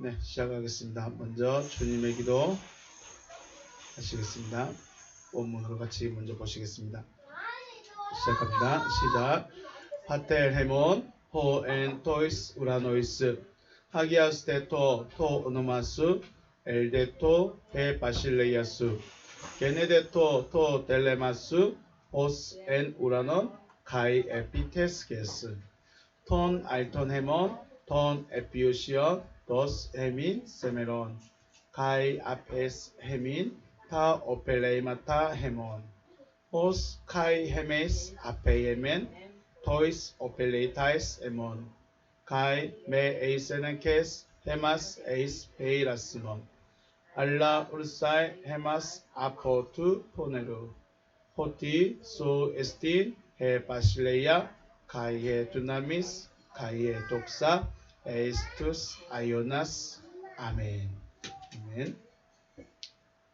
네, 시작하겠습니다. 먼저 주님의 기도 하시겠습니다. 원문으로 같이 먼저 보시겠습니다. 시작합니다. 시작. 파텔 헤몬 호엔 토이스 우라노이스 하기아스테토 토 오노마스 엘데토 해 바실레이아스 게네데토 토 델레마스 오스 엔 우라논 가이 에피테스게스 톤 알톤 헤몬 톤 에피오시언 도스 헤민 세메론 가이 아페스 헤민 타 오펠레이마타 헤몬 호스 카이 헤메스 아페이에멘 토이스 오펠레이타이스 에몬 가이 메 에이세넨케스 헤마스 에이스 베이라스몬 알라 울사이 헤마스 아포투 포네루 호티 소 에스틴 헤 바실레이아 가이에 두나미스 가이에 독사 에이스투스 아이오나스 아멘. 아멘.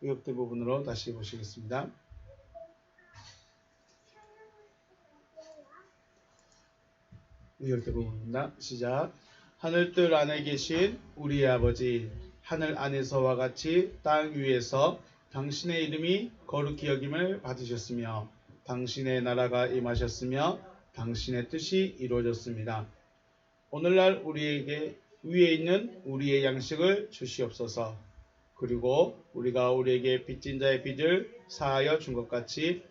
의역대 부분으로 다시 보시겠습니다. 의역대 부분입니다. 시작. 하늘뜰 안에 계신 우리 아버지, 하늘 안에서와 같이 땅 위에서 당신의 이름이 거룩히 여김을 받으셨으며 당신의 나라가 임하셨으며 당신의 뜻이 이루어졌습니다. 오늘날 우리에게 위에 있는 우리의 양식을 주시옵소서. 그리고 우리가 우리에게 빚진 자의 빚을 사하여 준 것 같이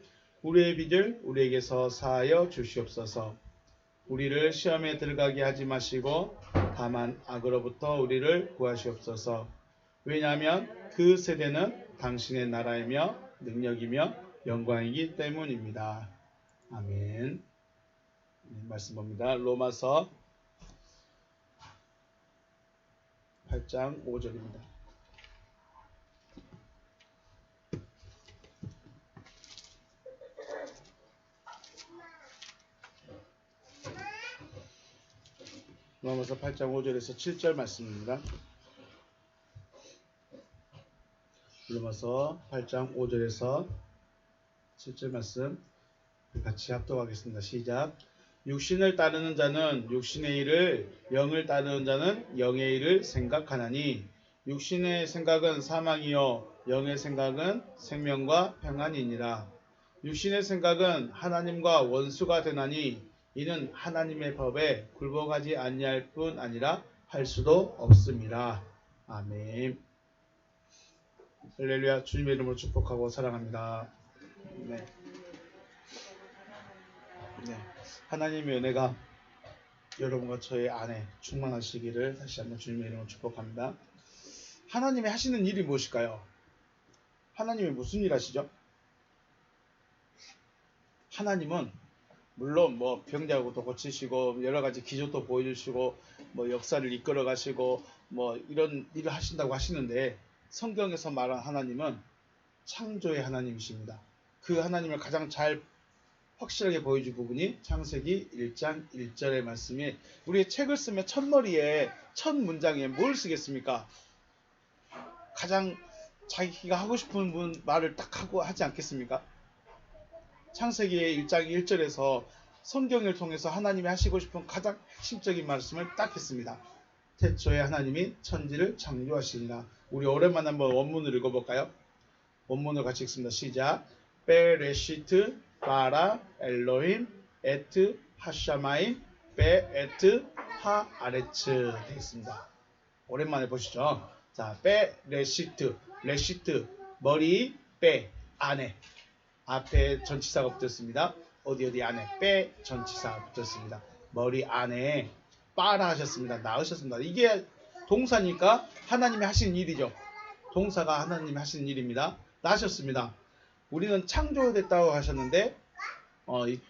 우리의 빚을 우리에게서 사하여 주시옵소서. 우리를 시험에 들어가게 하지 마시고 다만 악으로부터 우리를 구하시옵소서. 왜냐하면 그 세대는 당신의 나라이며 능력이며 영광이기 때문입니다. 아멘. 말씀 봅니다. 로마서 8장 5절입니다. 로마서 8장 5절에서 7절 말씀입니다. 로마서 8장 5절에서 7절 말씀 같이 합독하겠습니다. 시작. 육신을 따르는 자는 육신의 일을, 영을 따르는 자는 영의 일을 생각하나니 육신의 생각은 사망이요 영의 생각은 생명과 평안이니라. 육신의 생각은 하나님과 원수가 되나니 이는 하나님의 법에 굴복하지 아니할 뿐 아니라 할 수도 없습니다. 아멘. 할렐루야. 주님의 이름으로 축복하고 사랑합니다. 네. 하나님의 은혜가 여러분과 저의 안에 충만하시기를 다시 한번 주님의 이름으로 축복합니다. 하나님이 하시는 일이 무엇일까요? 하나님이 무슨 일 하시죠? 하나님은 물론 병자고도 고치시고 여러 가지 기적도 보여주시고 역사를 이끌어 가시고 이런 일을 하신다고 하시는데 성경에서 말한 하나님은 창조의 하나님이십니다. 그 하나님을 가장 잘 확실하게 보여준 부분이 창세기 1장 1절의 말씀이 우리의 책을 쓰면 첫머리에 첫 문장에 뭘 쓰겠습니까? 가장 자기가 하고 싶은 말을 딱 하고 하지 않겠습니까? 창세기 1장 1절에서 성경을 통해서 하나님이 하시고 싶은 가장 핵심적인 말씀을 딱 했습니다. 태초에 하나님이 천지를 창조하시니라. 우리 오랜만에 한번 원문을 읽어볼까요? 원문을 같이 읽습니다. 시작. 베레시트 바라 엘로힘 에트 하샤마임 베 에트 하 아레츠 되겠습니다. 오랜만에 보시죠. 자, 베레시트 레시트 머리 빼 안에 앞에 전치사가 붙었습니다. 어디 안에 빼 전치사가 붙었습니다. 머리 안에 빠라 하셨습니다. 낳으셨습니다. 이게 동사니까 하나님이 하신 일이죠. 동사가 하나님이 하신 일입니다. 낳으셨습니다. 우리는 창조됐다고 하셨는데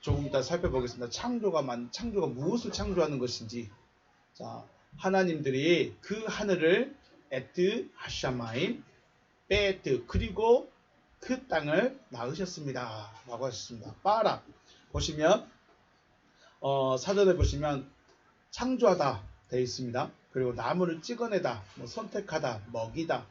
조금 이따 살펴보겠습니다. 창조가 무엇을 창조하는 것인지. 자, 하나님들이 그 하늘을 에트 하샤마임 베트 그리고 그 땅을 낳으셨습니다. 라고 하셨습니다. 빠라 보시면 사전에 보시면 창조하다 되어 있습니다. 그리고 나무를 찍어내다, 선택하다, 먹이다,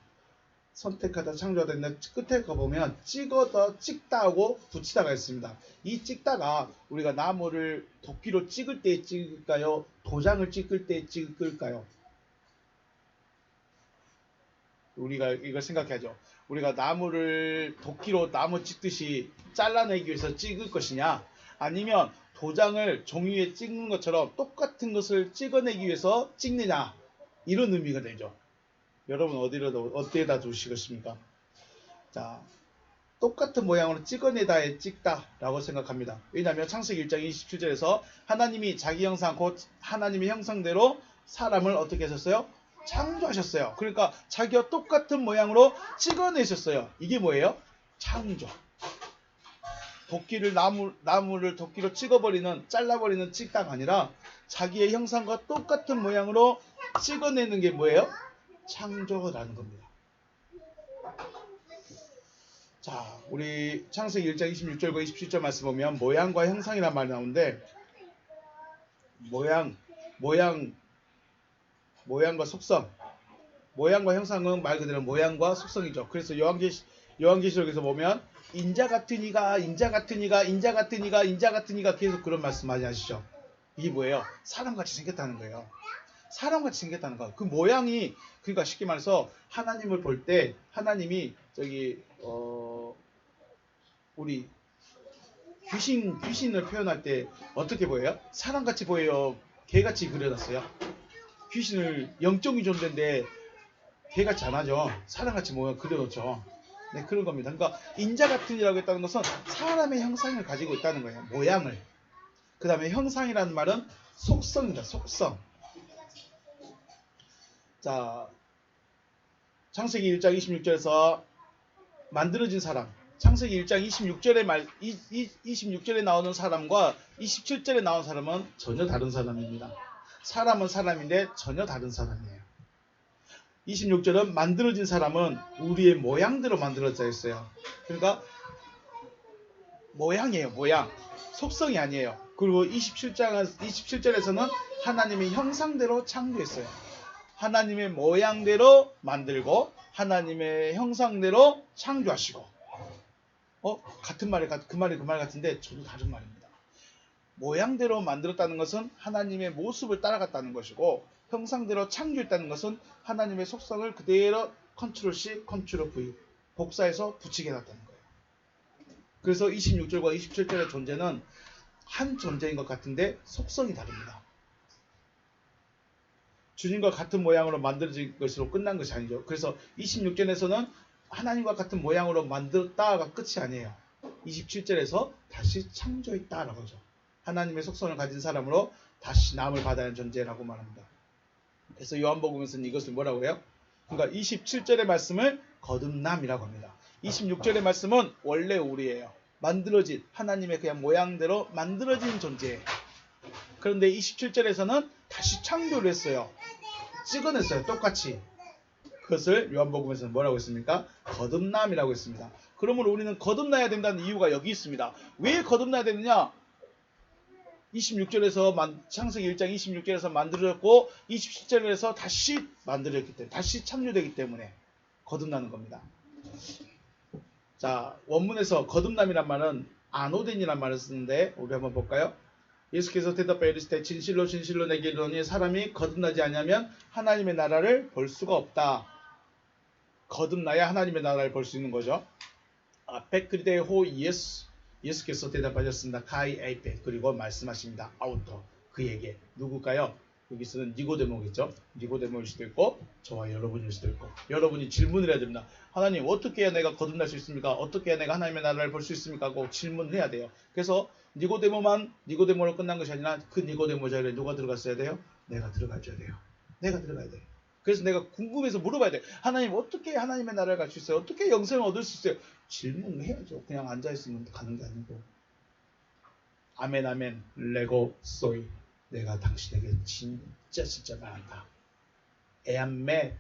선택하다, 창조하다 있는데 끝에 가보면 찍다 하고 붙이다가 있습니다. 이 찍다가 우리가 나무를 도끼로 찍을 때 찍을까요? 도장을 찍을 때 찍을까요? 우리가 이걸 생각해야죠. 우리가 나무를 도끼로 나무 찍듯이 잘라내기 위해서 찍을 것이냐, 아니면 도장을 종이 위에 찍는 것처럼 똑같은 것을 찍어내기 위해서 찍느냐, 이런 의미가 되죠. 여러분 어디에다 두시겠습니까? 자, 똑같은 모양으로 찍어내다에 찍다라고 생각합니다. 왜냐하면 창세기 1장 27절에서 하나님이 자기 형상 곧 하나님의 형상대로 사람을 어떻게 하셨어요? 창조하셨어요. 그러니까 자기와 똑같은 모양으로 찍어내셨어요. 이게 뭐예요? 창조. 도끼를 나무를 도끼로 찍어버리는, 잘라버리는 찍다가 아니라 자기의 형상과 똑같은 모양으로 찍어내는 게 뭐예요? 창조라는 겁니다. 자, 우리 창세기 1장 26절과 27절 말씀 보면 모양과 형상이란 말이 나오는데, 모양과 속성, 모양과 형상은 말 그대로 모양과 속성이죠. 그래서 요한계시록에서 보면 인자 같은 이가 계속 그런 말씀 많이 하시죠. 이게 뭐예요? 사람같이 생겼다는 거예요. 사람같이 생겼다는 거. 그 모양이, 그러니까 쉽게 말해서 하나님을 볼 때 하나님이 우리 귀신을 표현할 때 어떻게 보여요? 사람같이 보여요? 개같이 그려놨어요? 귀신을 영적인 존재인데 개같이 안 하죠. 사람같이 모양 그려놓죠. 네, 그런 겁니다. 그러니까 인자 같은 이라고 했다는 것은 사람의 형상을 가지고 있다는 거예요. 모양을. 그 다음에 형상이라는 말은 속성입니다. 속성. 자, 창세기 1장 26절에서 만들어진 사람, 창세기 1장 26절에 나오는 사람과 27절에 나온 사람은 전혀 다른 사람입니다. 사람은 사람인데 전혀 다른 사람이에요. 26절은 만들어진 사람은 우리의 모양대로 만들어져 있어요. 그러니까 모양이에요. 모양. 속성이 아니에요. 그리고 27절에서는 하나님의 형상대로 창조했어요. 하나님의 모양대로 만들고 하나님의 형상대로 창조하시고. 같은 말이 그 말 같은데 전혀 다른 말입니다. 모양대로 만들었다는 것은 하나님의 모습을 따라갔다는 것이고, 형상대로 창조했다는 것은 하나님의 속성을 그대로 컨트롤 C, 컨트롤 V 복사해서 붙이게 해놨다는 거예요. 그래서 26절과 27절의 존재는 한 존재인 것 같은데 속성이 다릅니다. 주님과 같은 모양으로 만들어진 것으로 끝난 것이 아니죠. 그래서 26절에서는 하나님과 같은 모양으로 만들었다가 끝이 아니에요. 27절에서 다시 창조했다라고 하죠. 하나님의 속성을 가진 사람으로 다시 남을 받아야 하는 존재라고 말합니다. 그래서 요한복음에서는 이것을 뭐라고 해요? 그러니까 27절의 말씀을 거듭남이라고 합니다. 26절의 말씀은 원래 우리예요. 만들어진, 하나님의 그냥 모양대로 만들어진 존재예요. 그런데 27절에서는 다시 창조를 했어요. 찍어냈어요. 똑같이. 그것을 요한복음에서는 뭐라고 했습니까? 거듭남이라고 했습니다. 그러므로 우리는 거듭나야 된다는 이유가 여기 있습니다. 왜 거듭나야 되느냐? 26절에서 창세기 1장 26절에서 만들어졌고 27절에서 다시 만들어졌기 때문에, 다시 창조되기 때문에 거듭나는 겁니다. 자, 원문에서 거듭남이란 말은 아노덴이란 말을 쓰는데 우리 한번 볼까요? 예수께서 대답하여 이르시되 진실로 진실로 내게 이르노니 사람이 거듭나지 않으면 하나님의 나라를 볼 수가 없다. 거듭나야 하나님의 나라를 볼 수 있는 거죠. 페크리데 호 예수께서 대답하셨습니다. 카이 에이페. 그리고 말씀하십니다. 아우터. 그에게. 누굴까요? 여기서는 니고데모겠죠. 니고데모일 수도 있고 저와 여러분일 수도 있고, 여러분이 질문을 해야 됩니다. 하나님, 어떻게 해야 내가 거듭날 수 있습니까? 어떻게 해야 내가 하나님의 나라를 볼 수 있습니까? 하고 질문을 해야 돼요. 그래서 니고데모로 끝난 것이 아니라 그 니고데모 자리에 누가 들어갔어야 돼요? 내가 들어가줘야 돼요. 내가 들어가야 돼요. 그래서 내가 궁금해서 물어봐야 돼요. 하나님, 어떻게 하나님의 나라를 갈 수 있어요? 어떻게 영생을 얻을 수 있어요? 질문을 해야죠. 그냥 앉아있으면 가는 게 아니고. 아멘 아멘 레고 소이. 내가 당신에게 진짜 말한다. 에암메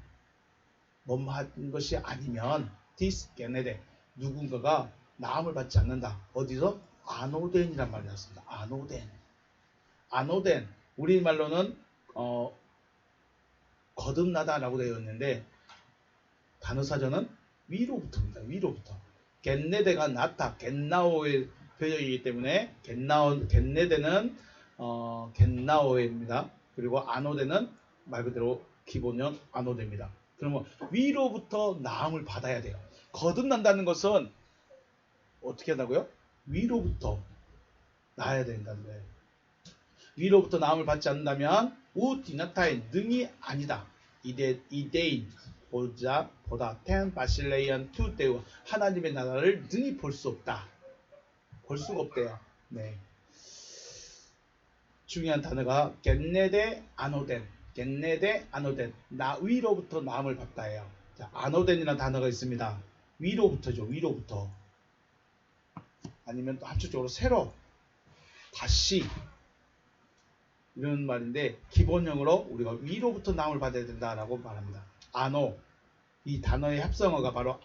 몸한 것이 아니면 디스 게네데, 누군가가 나음을 받지 않는다. 어디서? 아노덴이란 말이 나왔습니다. 아노덴. 우리말로는 거듭나다라고 되어 있는데 단어사전은 위로부터입니다. 위로부터. 겟네데가 나타, 겟나오의 표현이기 때문에 겟네데는 겟나오입니다. 그리고 아노데는 말 그대로 기본형 아노데입니다. 그러면 위로부터 나음을 받아야 돼요. 거듭난다는 것은 어떻게 한다고요? 위로부터 나야 된다는 거예요. 위로부터 나음을 받지 않는다면 우디나타의 능이 아니다. 이데인 보다 텐 바실레이안 투데우 하나님의 나라를 능히 볼 수 없다. 볼 수가 없대요. 네. 중요한 단어가 겟네데 아노덴. 겟네데 아노덴. 나 위로부터 나음을 받다예요. 자, 아노덴이라는 단어가 있습니다. 위로부터죠. 위로부터. 아니면 또 한쪽적으로 새로 다시 이런 말인데 기본형으로 우리가 위로부터 나음을 받아야 된다라고 말합니다. 아노 이 단어의 합성어가 바로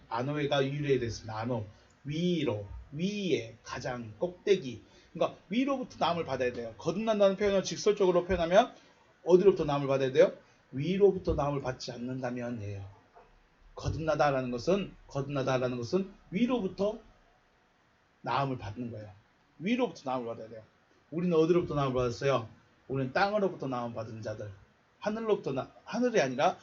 아노에가 유래됐습니다. 아노 위로 위에 가장 꼭대기 그러니까 위로부터 나음을 받아야 돼요. 거듭난다는 표현을 직설적으로 표현하면 어디로부터 나음을 받아야 돼요? 위로부터 나음을 받지 않는다면이에요. 거듭나다라는 것은 위로부터 나음을 받는 거예요. 위로부터 나음을 받아야 돼요. 우리는 어디로부터 나음을 받았어요? 우리는 땅으로부터 나음 받은 자들. 하늘이 아니라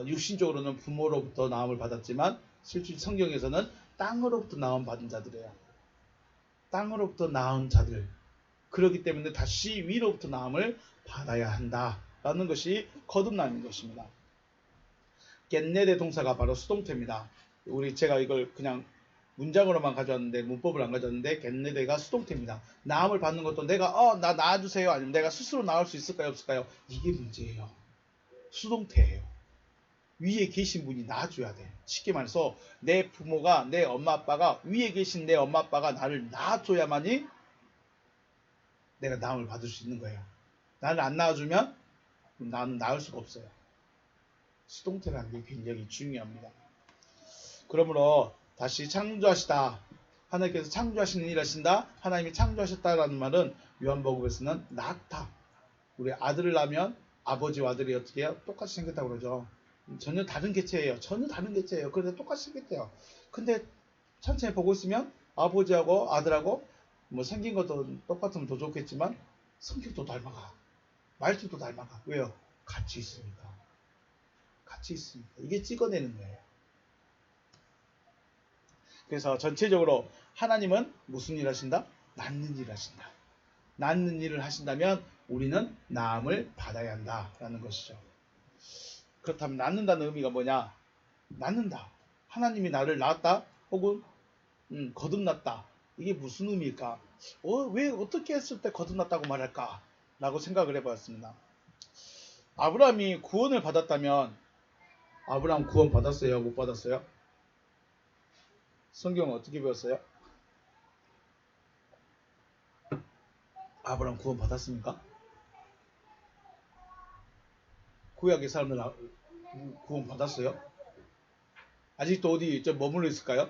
육신적으로는 부모로부터 나음을 받았지만 실제 성경에서는 땅으로부터 나음 받은 자들이에요. 땅으로부터 나은 자들. 그렇기 때문에 다시 위로부터 나음을 받아야 한다라는 것이 거듭남인 것입니다. 겟네데 동사가 바로 수동태입니다. 제가 이걸 그냥 문장으로만 가져왔는데 문법을 안 가져왔는데 겟네데가 수동태입니다. 나음을 받는 것도 내가 나 낳아주세요 아니면 내가 스스로 나을 수 있을까요 없을까요? 이게 문제예요. 수동태예요. 위에 계신 분이 낳아줘야 돼. 쉽게 말해서 내 부모가 내 엄마 아빠가 위에 계신 내 엄마 아빠가 나를 낳아줘야만이 내가 나음을 받을 수 있는 거예요. 나를 안 낳아주면 나는 낳을 수가 없어요. 수동태라는 게 굉장히 중요합니다. 그러므로 다시 창조하시다. 하나님께서 창조하시는 일 하신다. 하나님이 창조하셨다라는 말은 요한복음에서는 낳다. 우리 아들을 낳으면 아버지와 아들이 어떻게 해요? 똑같이 생겼다고 그러죠. 전혀 다른 개체예요. 그런데 똑같이 생겼대요. 근데 천천히 보고 있으면 아버지하고 아들하고 뭐 생긴 것도 똑같으면 더 좋겠지만 성격도 닮아가. 말투도 닮아가. 왜요? 같이 있으니까. 이게 찍어내는 거예요. 그래서 전체적으로 하나님은 무슨 일 하신다? 낳는 일 하신다. 낳는 일을 하신다면 우리는 나음을 받아야 한다라는 것이죠. 그렇다면 낳는다는 의미가 뭐냐? 낳는다. 하나님이 나를 낳았다 혹은 거듭났다. 이게 무슨 의미일까? 왜 어떻게 했을 때 거듭났다고 말할까? 라고 생각을 해보았습니다. 아브라함이 구원을 받았다면 아브라함 구원 받았어요? 못 받았어요? 성경은 어떻게 배웠어요? 아브라함 구원 받았습니까? 구약의 사람들 구원 받았어요? 아직도 어디 머물러 있을까요?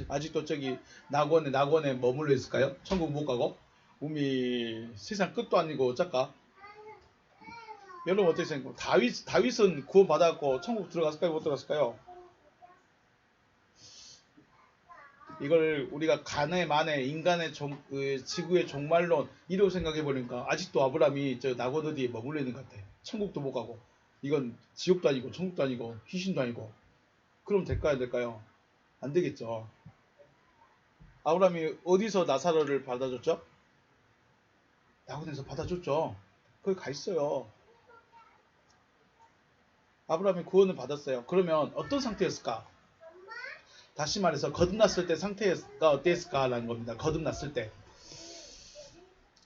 아직도 저기 낙원에 머물러 있을까요? 천국 못 가고? 세상 끝도 아니고 어쩔까? 여러분 어떻게 생각해요? 다윗은 구원 받았고 천국 들어갔을까요? 못 들어갔을까요? 이걸 우리가 간의 만에 인간의 지구의 종말론 이라고 생각해 보니까 아직도 아브라함이 저 낙원 어디에 머물러 있는 것 같아. 천국도 못 가고 이건 지옥도 아니고 천국도 아니고 귀신도 아니고. 그럼 될까요? 안 될까요? 안 되겠죠. 아브라함이 어디서 나사로를 받아줬죠? 낙원에서 받아줬죠. 거기 가 있어요. 아브라함이 구원을 받았어요. 그러면 어떤 상태였을까? 다시 말해서 거듭났을 때 상태가 어땠을까라는 겁니다. 거듭났을 때.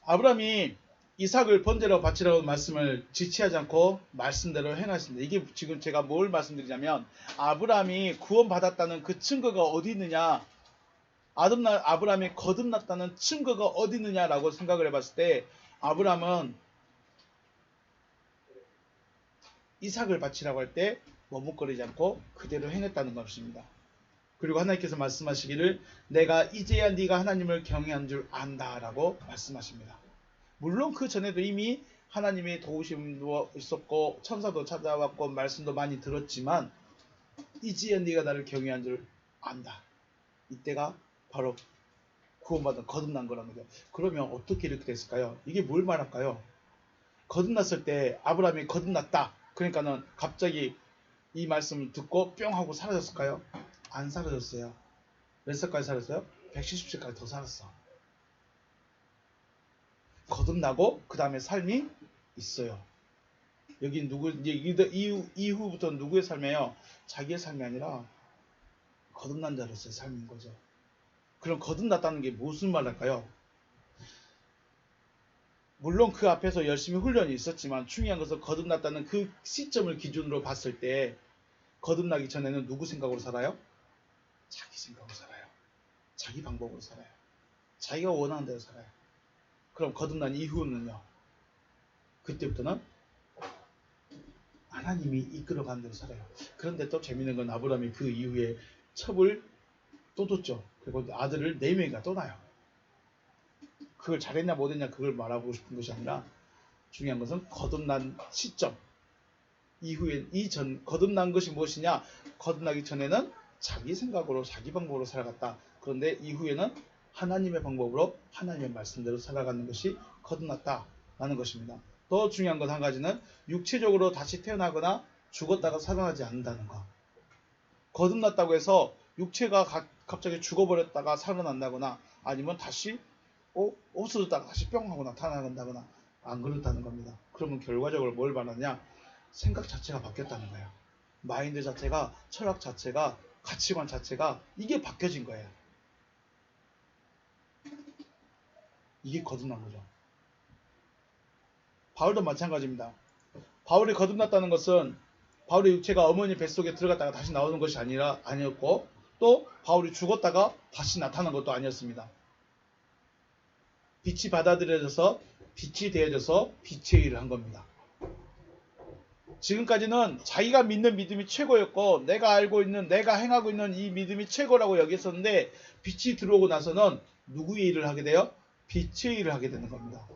아브라함이 이삭을 번제로 바치라고 말씀을 지체하지 않고 말씀대로 행하십니다. 이게 지금 제가 뭘 말씀드리냐면 아브라함이 구원받았다는 그 증거가 어디 있느냐, 아브라함이 거듭났다는 증거가 어디 있느냐라고 생각을 해봤을 때 아브라함은 이삭을 바치라고 할 때 머뭇거리지 않고 그대로 행했다는 것입니다. 그리고 하나님께서 말씀하시기를 내가 이제야 네가 하나님을 경외한 줄 안다라고 말씀하십니다. 물론 그 전에도 이미 하나님의 도우심도 있었고 천사도 찾아왔고 말씀도 많이 들었지만 이제야 네가 나를 경외한 줄 안다. 이때가 바로 구원받은 거듭난 거랍니다. 그러면 어떻게 이렇게 됐을까요? 이게 뭘 말할까요? 거듭났을 때 아브라함이 거듭났다. 그러니까는 갑자기 이 말씀을 듣고 뿅 하고 사라졌을까요? 안 사라졌어요. 몇 살까지 살았어요? 170세까지 더 살았어. 거듭나고 그 다음에 삶이 있어요. 여기 누구 이제 이후부터 누구의 삶이에요? 자기의 삶이 아니라 거듭난 자로서의 삶인 거죠. 그럼 거듭났다는 게 무슨 말일까요? 물론 그 앞에서 열심히 훈련이 있었지만 중요한 것은 거듭났다는 그 시점을 기준으로 봤을 때 거듭나기 전에는 누구 생각으로 살아요? 자기 생각으로 살아요. 자기 방법으로 살아요. 자기가 원하는 대로 살아요. 그럼 거듭난 이후는요. 그때부터는 하나님이 이끌어가는 대로 살아요. 그런데 또 재밌는 건 아브라함이 그 이후에 첩을 또 뒀죠. 그리고 아들을 4명이가 또 낳아요. 그걸 잘했냐 못했냐 그걸 말하고 싶은 것이 아니라 중요한 것은 거듭난 시점 이후에 거듭난 것이 무엇이냐? 거듭나기 전에는 자기 생각으로 자기 방법으로 살아갔다. 그런데 이후에는 하나님의 방법으로 하나님의 말씀대로 살아가는 것이 거듭났다라는 것입니다. 더 중요한 것 한 가지는 육체적으로 다시 태어나거나 죽었다가 살아나지 않는다는 것. 거듭났다고 해서 육체가 갑자기 죽어버렸다가 살아난다거나 아니면 다시 없어졌다가 다시 뿅 하고 나타나간다거나 안 그렇다는 겁니다. 그러면 결과적으로 뭘 말하냐? 생각 자체가 바뀌었다는 거예요. 마인드 자체가, 철학 자체가, 가치관 자체가 이게 바뀌어진 거예요. 이게 거듭난 거죠. 바울도 마찬가지입니다. 바울이 거듭났다는 것은 바울의 육체가 어머니 뱃속에 들어갔다가 다시 나오는 것이 아니었고 또 바울이 죽었다가 다시 나타난 것도 아니었습니다. 빛이 받아들여져서 빛이 되어져서 빛의 일을 한 겁니다. 지금까지는 자기가 믿는 믿음이 최고였고 내가 알고 있는 내가 행하고 있는 이 믿음이 최고라고 여겼었는데 빛이 들어오고 나서는 누구의 일을 하게 돼요? 빛의 일을 하게 되는 겁니다.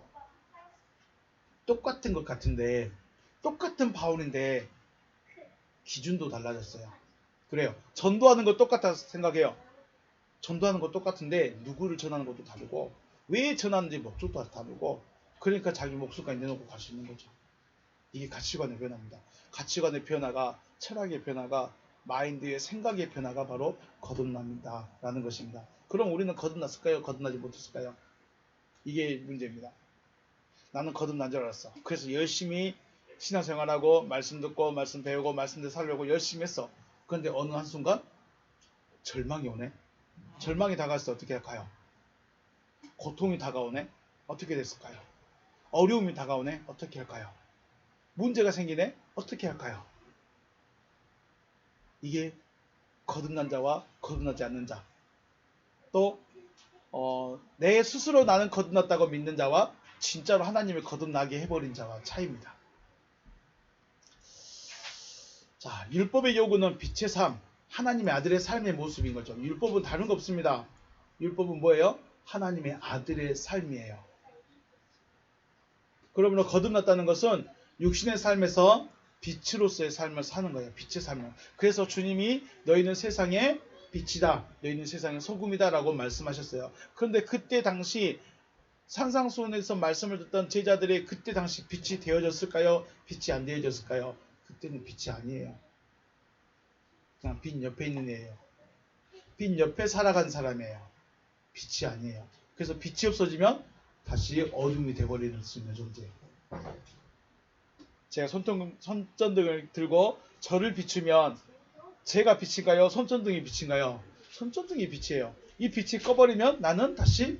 똑같은 것 같은데 똑같은 바울인데 기준도 달라졌어요. 그래요. 전도하는 거 똑같다 생각해요. 전도하는 거 똑같은데 누구를 전하는 것도 다르고 왜 전하는지 목적도 다르고 그러니까 자기 목숨까지 내놓고 갈 수 있는 거죠. 이게 가치관의 변화입니다. 가치관의 변화가 철학의 변화가 마인드의 생각의 변화가 바로 거듭납니다. 라는 것입니다. 그럼 우리는 거듭났을까요? 거듭나지 못했을까요? 이게 문제입니다. 나는 거듭난 줄 알았어. 그래서 열심히 신앙생활하고 말씀 듣고 말씀 배우고 말씀대로 살려고 열심히 했어. 그런데 어느 한순간 절망이 오네. 절망이 다가왔을 때 어떻게 할까요? 고통이 다가오네. 어떻게 됐을까요? 어려움이 다가오네. 어떻게 할까요? 문제가 생기네? 어떻게 할까요? 이게 거듭난 자와 거듭나지 않는 자. 또 내 스스로 나는 거듭났다고 믿는 자와 진짜로 하나님을 거듭나게 해버린 자와 차이입니다. 자, 율법의 요구는 빛의 삶, 하나님의 아들의 삶의 모습인 거죠. 율법은 다른 거 없습니다. 율법은 뭐예요? 하나님의 아들의 삶이에요. 그러므로 거듭났다는 것은 육신의 삶에서 빛으로서의 삶을 사는 거예요. 빛의 삶을. 그래서 주님이 너희는 세상의 빛이다. 너희는 세상의 소금이다 라고 말씀하셨어요. 그런데 그때 당시 산상수훈에서 말씀을 듣던 제자들이 그때 당시 빛이 되어졌을까요? 빛이 안 되어졌을까요? 그때는 빛이 아니에요. 그냥 빛 옆에 있는 애예요. 빛 옆에 살아간 사람이에요. 빛이 아니에요. 그래서 빛이 없어지면 다시 어둠이 돼버릴 수 있는 존재예요. 제가 손전등을 들고 저를 비추면 제가 빛인가요? 손전등이 빛인가요? 손전등이 빛이에요. 이 빛이 꺼버리면 나는 다시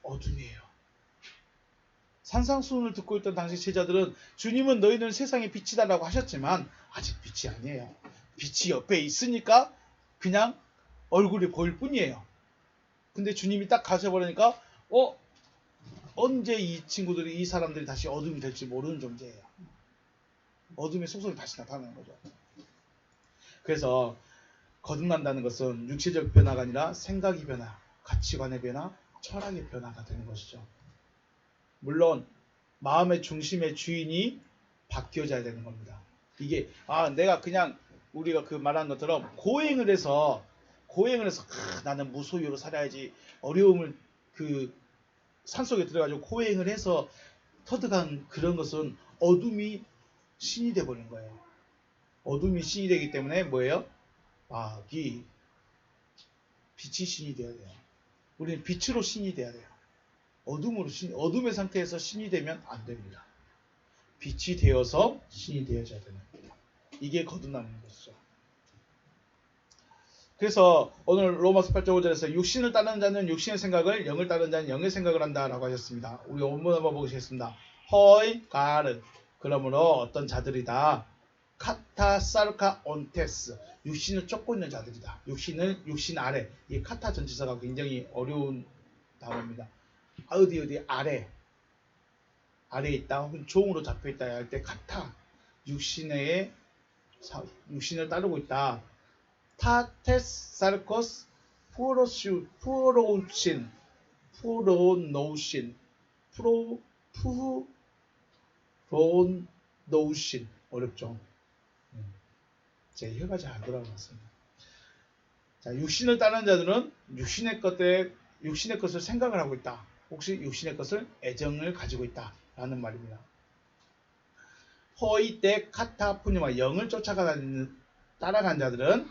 어둠이에요. 산상수훈을 듣고 있던 당시 제자들은 주님은 너희는 세상의 빛이다라고 하셨지만 아직 빛이 아니에요. 빛이 옆에 있으니까 그냥 얼굴이 보일 뿐이에요. 근데 주님이 딱 가셔버리니까 언제 이 사람들이 다시 어둠이 될지 모르는 존재예요. 어둠의 속성이 다시 나타나는 거죠. 그래서 거듭난다는 것은 육체적 변화가 아니라 생각의 변화, 가치관의 변화, 철학의 변화가 되는 것이죠. 물론 마음의 중심의 주인이 바뀌어져야 되는 겁니다. 이게 내가 그냥 우리가 그 말한 것처럼 고행을 해서 나는 무소유로 살아야지 어려움을 그 산속에 들어가지고 고행을 해서 터득한 그런 것은 어둠이 신이 돼버린 거예요. 어둠이 신이 되기 때문에 뭐예요? 빛이 신이 되어야 돼요. 우리는 빛으로 신이 돼야 돼요. 어둠의 상태에서 신이 되면 안 됩니다. 빛이 되어서 신이 되어져야 되는 겁니다. 이게 거듭나는 것이죠. 그래서 오늘 로마서 8장 5절에서 육신을 따르는 자는 육신의 생각을, 영을 따르는 자는 영의 생각을 한다라고 하셨습니다. 우리 원문 한번 보시겠습니다. 허이 가르, 그러므로 어떤 자들이다. 카타 사르카 온테스, 육신을 쫓고 있는 자들이다. 육신 아래. 이 카타 전치사가 굉장히 어려운 단어입니다. 어디 아래에 있다 혹은 종으로 잡혀 있다 할 때 카타, 육신을 따르고 있다. 타테스 사르코스 푸로노우신 어렵죠. 제 혀가 잘 안 돌아갔습니다. 자, 육신을 따르는 자들은 육신의 것을 생각을 하고 있다. 혹시 육신의 것을 애정을 가지고 있다 라는 말입니다. 허이때 카타 푸니마, 영을 따라간 자들은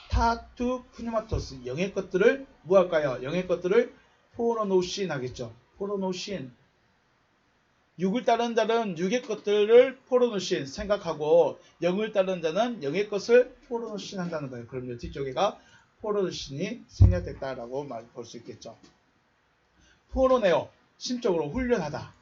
타투 푸니마토스, 영의 것들을 뭐 할까요? 영의 것들을 포로노신 하겠죠. 포로노신. 육을 따르는 자는 육의 것들을 포로노신 생각하고, 영을 따르는 자는 영의 것을 포로노신 한다는 거예요. 그럼 뒤쪽에가 포로노신이 생략됐다라고 볼 수 있겠죠. 포로네오, 심적으로 훈련하다.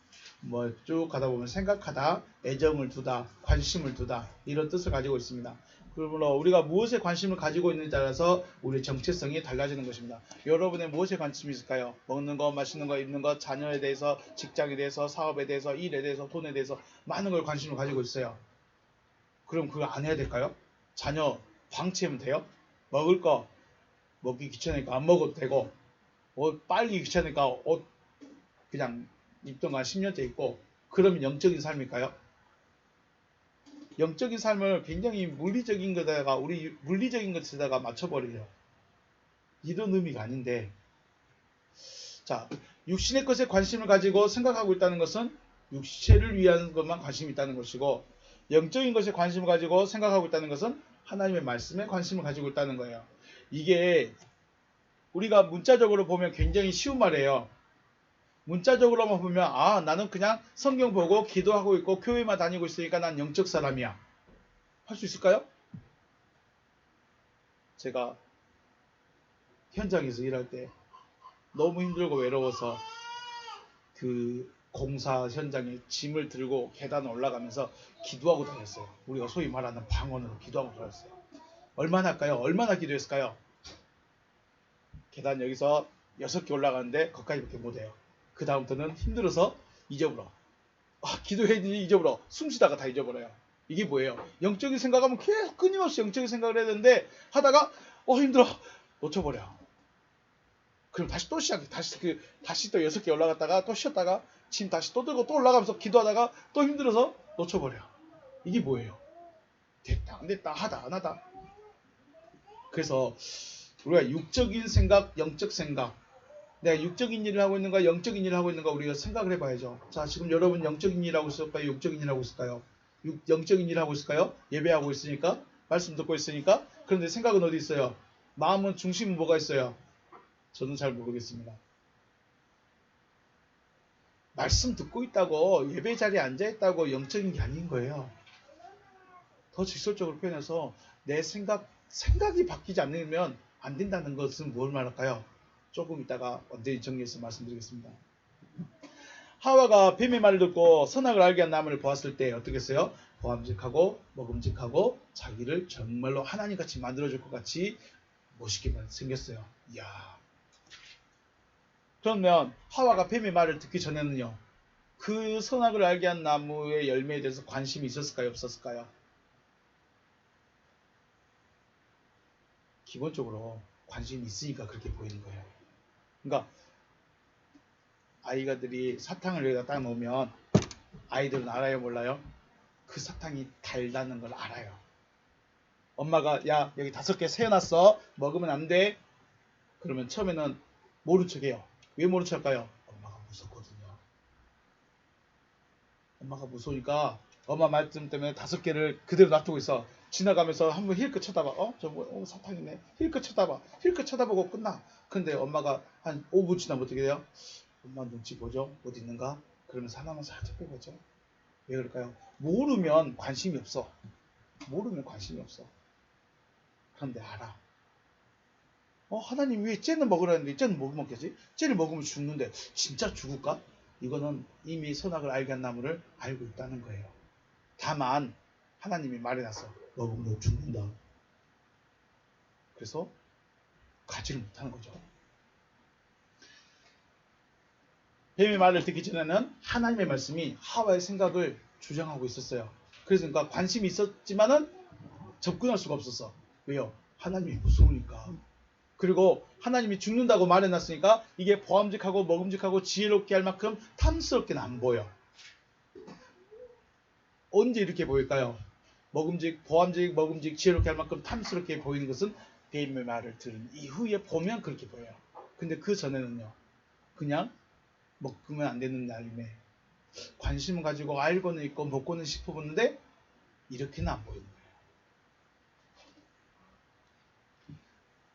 뭐 쭉 가다 보면 생각하다, 애정을 두다, 관심을 두다, 이런 뜻을 가지고 있습니다. 그러므로 우리가 무엇에 관심을 가지고 있는지 따라서 우리의 정체성이 달라지는 것입니다. 여러분의 무엇에 관심이 있을까요? 먹는 거, 마시는 거, 입는 거, 자녀에 대해서, 직장에 대해서, 사업에 대해서, 일에 대해서, 돈에 대해서 많은 걸 관심을 가지고 있어요. 그럼 그거 안 해야 될까요? 자녀 방치하면 돼요? 먹을 거 먹기 귀찮으니까 안 먹어도 되고, 옷 빨리 귀찮으니까 옷 그냥 입던 거 한 10년째 입고, 그러면 영적인 삶일까요? 영적인 삶을 굉장히 물리적인 것에다가 맞춰버리려. 이런 의미가 아닌데, 자, 육신의 것에 관심을 가지고 생각하고 있다는 것은 육체를 위한 것만 관심이 있다는 것이고, 영적인 것에 관심을 가지고 생각하고 있다는 것은 하나님의 말씀에 관심을 가지고 있다는 거예요. 이게 우리가 문자적으로 보면 굉장히 쉬운 말이에요. 문자적으로만 보면 나는 그냥 성경 보고 기도하고 있고 교회만 다니고 있으니까 난 영적 사람이야. 할 수 있을까요? 제가 현장에서 일할 때 너무 힘들고 외로워서 그 공사 현장에 짐을 들고 계단 올라가면서 기도하고 다녔어요. 우리가 소위 말하는 방언으로 기도하고 다녔어요. 얼마나 할까요? 얼마나 기도했을까요? 계단 여기서 6개 올라가는데 거기까지밖에 못해요. 그 다음부터는 힘들어서 잊어버려. 기도해야지 잊어버려. 숨쉬다가 다 잊어버려요. 이게 뭐예요? 영적인 생각하면 계속 끊임없이 영적인 생각을 해야 되는데 하다가 힘들어. 놓쳐버려. 그럼 다시 또 시작해. 다시 또 6개 올라갔다가 또 쉬었다가 짐 다시 또 들고 또 올라가면서 기도하다가 또 힘들어서 놓쳐버려. 이게 뭐예요? 됐다 안 됐다 하다 안 하다. 그래서 우리가 육적인 생각, 영적 생각, 내가 육적인 일을 하고 있는가 영적인 일을 하고 있는가 우리가 생각을 해봐야죠. 자, 지금 여러분 영적인 일 하고 있을까요? 육적인 일 하고 있을까요? 영적인 일 하고 있을까요? 예배하고 있으니까, 말씀 듣고 있으니까. 그런데 생각은 어디 있어요? 마음은 중심은 뭐가 있어요? 저는 잘 모르겠습니다. 말씀 듣고 있다고, 예배 자리에 앉아있다고 영적인 게 아닌 거예요. 더 직설적으로 표현해서 내 생각이 바뀌지 않으면 안 된다는 것은 뭘 말할까요? 조금 이따가 언제 정리해서 말씀드리겠습니다. 하와가 뱀의 말을 듣고 선악을 알게 한 나무를 보았을 때 어떻게 했어요? 보암직하고 먹음직하고 자기를 정말로 하나님같이 만들어줄 것 같이 멋있게 생겼어요. 이야. 그러면 하와가 뱀의 말을 듣기 전에는요, 그 선악을 알게 한 나무의 열매에 대해서 관심이 있었을까요? 없었을까요? 기본적으로 관심이 있으니까 그렇게 보이는 거예요. 그러니까 아이가들이 사탕을 여기다 딱 놓으면 아이들은 알아요 몰라요? 그 사탕이 달다는 걸 알아요. 엄마가 야 여기 5개 세어놨어 먹으면 안 돼. 그러면 처음에는 모른 척해요. 왜 모른 척할까요? 엄마가 무섭거든요. 엄마가 무서우니까 엄마 말씀 때문에 5개를 그대로 놔두고 있어. 지나가면서 한번 힐끗 쳐다봐. 저 뭐, 사탕이네. 힐끗 쳐다봐. 힐끗 쳐다보고 끝나. 근데 엄마가 한 5분 지나면 어떻게 돼요? 엄마 눈치 보죠? 어디 있는가? 그러면서 하나만 살짝 빼보죠. 왜 그럴까요? 모르면 관심이 없어. 모르면 관심이 없어. 그런데 알아. 하나님 왜 쟤는 먹으라는데 쟤는 못 먹겠지? 쟤를 먹으면 죽는데 진짜 죽을까? 이거는 이미 선악을 알게 한 나무를 알고 있다는 거예요. 다만 하나님이 말해놨어. 먹으면 너 죽는다. 그래서 가지를 못하는 거죠. 뱀의 말을 듣기 전에는 하나님의 말씀이 하와의 생각을 주장하고 있었어요. 그래서 그러니까 관심이 있었지만은 접근할 수가 없었어. 왜요? 하나님이 무서우니까. 그리고 하나님이 죽는다고 말해놨으니까 이게 보암직하고 먹음직하고 지혜롭게 할 만큼 탐스럽게는 안 보여. 언제 이렇게 보일까요? 먹음직, 보암직, 먹음직, 지혜롭게 할 만큼 탐스럽게 보이는 것은 뱀의 말을 들은 이후에 보면 그렇게 보여요. 근데 그 전에는요. 그냥 먹으면 안 되는 날임에 관심을 가지고 알고는 있고 먹고는 싶어보는데 이렇게는 안 보이는 거예요.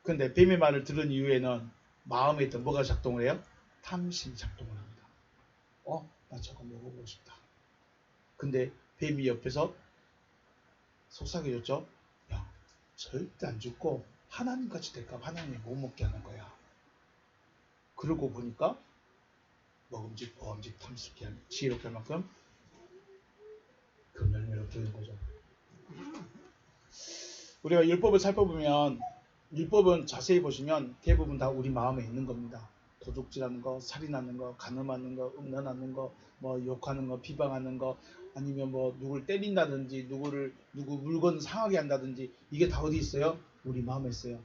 근데 뱀의 말을 들은 이후에는 마음에 있던 뭐가 작동을 해요? 탐심이 작동을 합니다. 나 저거 먹어보고 싶다. 근데 뱀이 옆에서 속삭여줬죠? 야, 절대 안 죽고 하나님같이 될까 봐 하나님이 못 먹게 하는 거야. 그러고 보니까 먹음직, 보암직, 탐스럽게 하는 지혜롭게 할 만큼 그 열매로 보이는 거죠. 우리가 율법을 살펴보면 율법은 자세히 보시면 대부분 다 우리 마음에 있는 겁니다. 도둑질하는 거, 살인하는 거, 간음하는 거, 음란하는 거, 뭐 욕하는 거, 비방하는 거, 아니면 뭐 누구를 때린다든지 누구 물건 상하게 한다든지 이게 다 어디 있어요? 우리 마음에 있어요.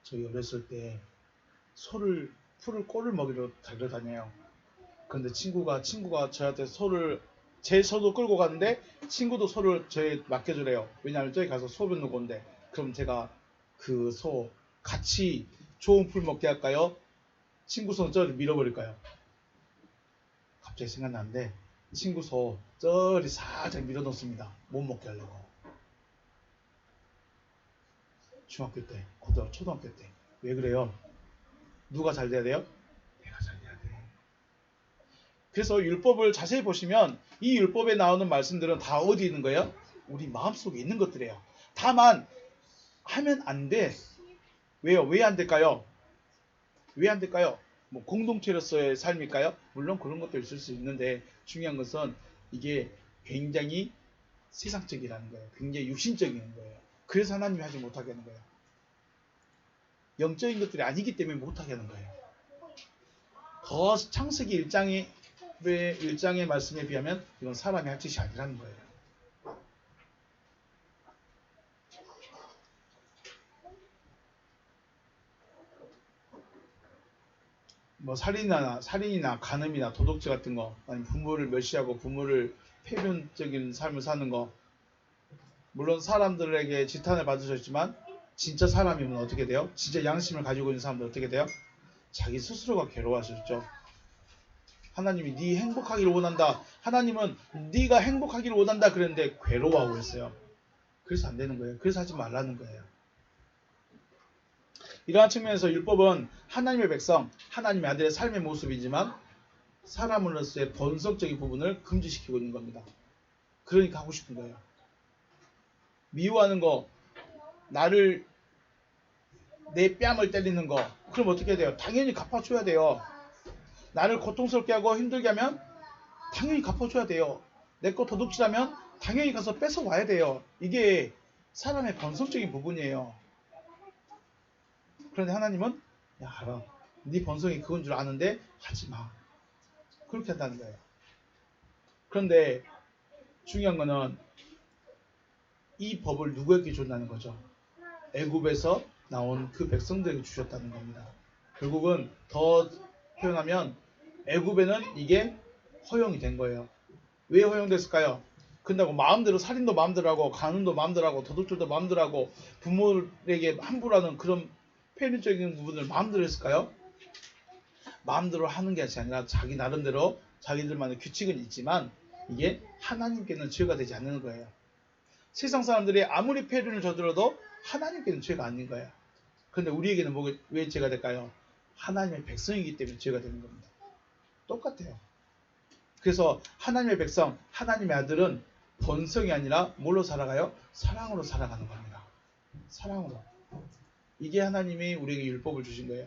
저희 어렸을 때 풀을 꼴을 먹이러 달려다녀요. 그런데 친구가 저한테 제 소도 끌고 가는데 친구도 소를 저에 맡겨주래요. 왜냐하면 저기 가서 소 뱉는 건데. 그럼 제가 그 소 같이 좋은 풀 먹게 할까요? 친구 소는 저리 밀어버릴까요? 갑자기 생각나는데 친구 소 저리 살짝 밀어놓습니다. 못 먹게 하려고. 중학교 때, 초등학교 때. 왜 그래요? 누가 잘 돼야 돼요? 내가 잘 돼야 돼. 그래서 율법을 자세히 보시면 이 율법에 나오는 말씀들은 다 어디 있는 거예요? 우리 마음속에 있는 것들이에요. 다만 하면 안 돼. 왜요? 왜 안 될까요? 왜 안 될까요? 뭐 공동체로서의 삶일까요? 물론 그런 것도 있을 수 있는데 중요한 것은 이게 굉장히 세상적이라는 거예요. 굉장히 육신적인 거예요. 그래서 하나님이 하지 못하게 하는 거예요. 영적인 것들이 아니기 때문에 못하게 하는 거예요. 더 창세기 1장의 말씀에 비하면 이건 사람이 할 짓이 아니라는 거예요. 뭐 살인이나 간음이나 도둑질 같은 거, 아니면 부모를 멸시하고 부모를 폐륜적인 삶을 사는 거, 물론 사람들에게 지탄을 받으셨지만 진짜 사람이면 어떻게 돼요? 진짜 양심을 가지고 있는 사람들 어떻게 돼요? 자기 스스로가 괴로워하셨죠. 하나님이 네 행복하기를 원한다. 하나님은 네가 행복하기를 원한다 그랬는데 괴로워하고 있어요. 그래서 안 되는 거예요. 그래서 하지 말라는 거예요. 이러한 측면에서 율법은 하나님의 백성, 하나님의 아들의 삶의 모습이지만 사람으로서의 본성적인 부분을 금지시키고 있는 겁니다. 그러니까 하고 싶은 거예요. 미워하는 거, 내 뺨을 때리는 거, 그럼 어떻게 해야 돼요? 당연히 갚아줘야 돼요. 나를 고통스럽게 하고 힘들게 하면 당연히 갚아줘야 돼요. 내 거 도둑질하면 당연히 가서 뺏어와야 돼요. 이게 사람의 본성적인 부분이에요. 그런데 하나님은 알아. 네 본성이 그건 줄 아는데 하지 마. 그렇게 한다는 거예요. 그런데 중요한 거는 이 법을 누구에게 줬다는 거죠? 애굽에서 나온 그 백성들에게 주셨다는 겁니다. 결국은 더 표현하면 애굽에는 이게 허용이 된 거예요. 왜 허용됐을까요? 근다고 마음대로 살인도 마음대로 하고 간음도 마음대로 하고 도둑질도 마음대로 하고 부모에게 함부로 하는 그런 폐륜적인 부분을 마음대로 했을까요? 마음대로 하는 게 아니라 자기 나름대로 자기들만의 규칙은 있지만 이게 하나님께는 죄가 되지 않는 거예요. 세상 사람들이 아무리 패륜을 저질러도 하나님께는 죄가 아닌 거예요. 그런데 우리에게는 왜 죄가 될까요? 하나님의 백성이기 때문에 죄가 되는 겁니다. 똑같아요. 그래서 하나님의 백성, 하나님의 아들은 본성이 아니라 뭘로 살아가요? 사랑으로 살아가는 겁니다. 사랑으로. 이게 하나님이 우리에게 율법을 주신 거예요.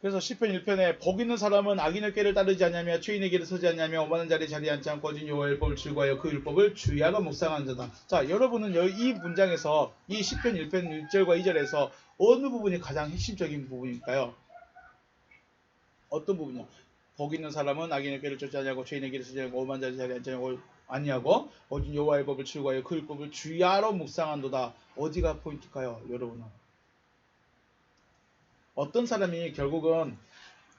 그래서 시편 1편에 복 있는 사람은 악인의 꾀를 따르지 않냐며 죄인의 길에 서지 않냐며 오만한 자리에 자리에 앉지 않고 오직 여호와의 율법을 즐거워하여 그 율법을 주야로 묵상하는 자다. 자, 여러분은 이 문장에서 이 시편 1편 1절과 2절에서 어느 부분이 가장 핵심적인 부분일까요? 어떤 부분이요? 복 있는 사람은 악인의 꾀를 쫓지 않냐고 죄인의 길에 서지 않고 오만한 자리에 자리에 앉지 아니하고 오직 여호와의 율법을 즐거워하여 그 율법을 주야로 묵상한도다. 어디가 포인트일까요? 여러분은 어떤 사람이 결국은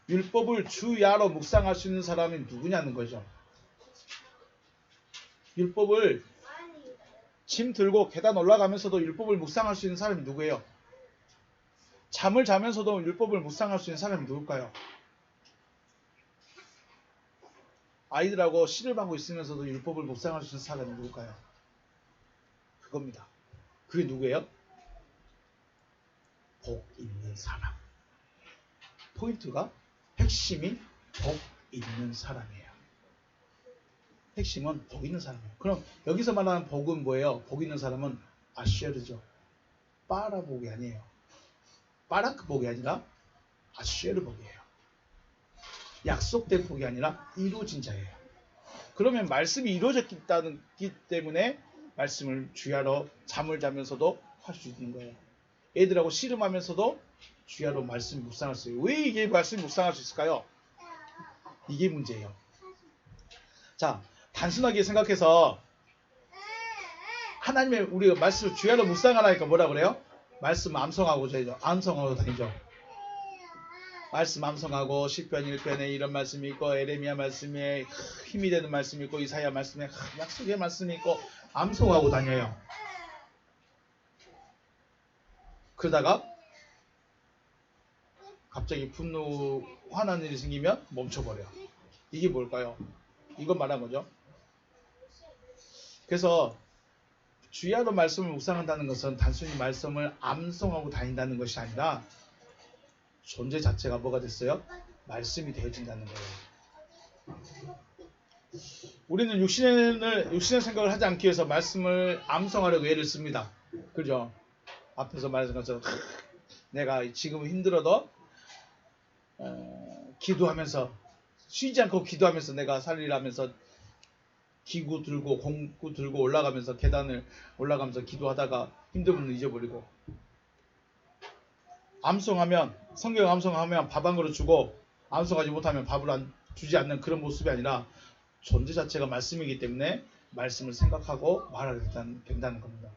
율법을 주야로 묵상할 수 있는 사람이 누구냐는 거죠. 율법을 짐 들고 계단 올라가면서도 율법을 묵상할 수 있는 사람이 누구예요? 잠을 자면서도 율법을 묵상할 수 있는 사람이 누굴까요? 아이들하고 씨름하고 있으면서도 율법을 묵상할 수 있는 사람이 누굴까요? 그겁니다. 그게 누구예요? 복 있는 사람. 포인트가 핵심이 복 있는 사람이에요. 핵심은 복 있는 사람이에요. 그럼 여기서 말하는 복은 뭐예요? 복 있는 사람은 아쉐르죠. 빠라 복이 아니에요. 빠라크 복이 아니라 아쉐르 복이에요. 약속된 복이 아니라 이루어진 자예요. 그러면 말씀이 이루어졌기 때문에 말씀을 주야로 잠을 자면서도 할 수 있는 거예요. 애들하고 씨름하면서도 주야로 말씀 묵상할 수 있어요. 왜 이게 말씀 묵상할 수 있을까요? 이게 문제예요. 자, 단순하게 생각해서 하나님의 우리가 말씀을 주야로 묵상하라니까 뭐라 그래요? 말씀 암송하고 다니죠. 말씀 암송하고 시편 1편에 이런 말씀이 있고 에레미야 말씀에 힘이 되는 말씀이 있고 이사야 말씀에 약속의 말씀이 있고 암송하고 다녀요. 그러다가 갑자기 분노 화난 일이 생기면 멈춰버려. 이게 뭘까요? 이건 말한 거죠. 그래서 주야로 말씀을 묵상한다는 것은 단순히 말씀을 암송하고 다닌다는 것이 아니라 존재 자체가 뭐가 됐어요? 말씀이 되어진다는 거예요. 우리는 육신의 생각을 하지 않기 위해서 말씀을 암송하려고 애를 씁니다. 그죠? 앞에서 말한 것처럼 내가 지금 힘들어도 기도하면서 쉬지 않고 기도하면서 내가 살리라면서 기구 들고 공구 들고 올라가면서 계단을 올라가면서 기도하다가 힘들면 잊어버리고 암송하면 성경 암송하면 밥 한 그릇 주고 암송하지 못하면 밥을 주지 않는 그런 모습이 아니라 존재 자체가 말씀이기 때문에 말씀을 생각하고 말하게 된다는 겁니다.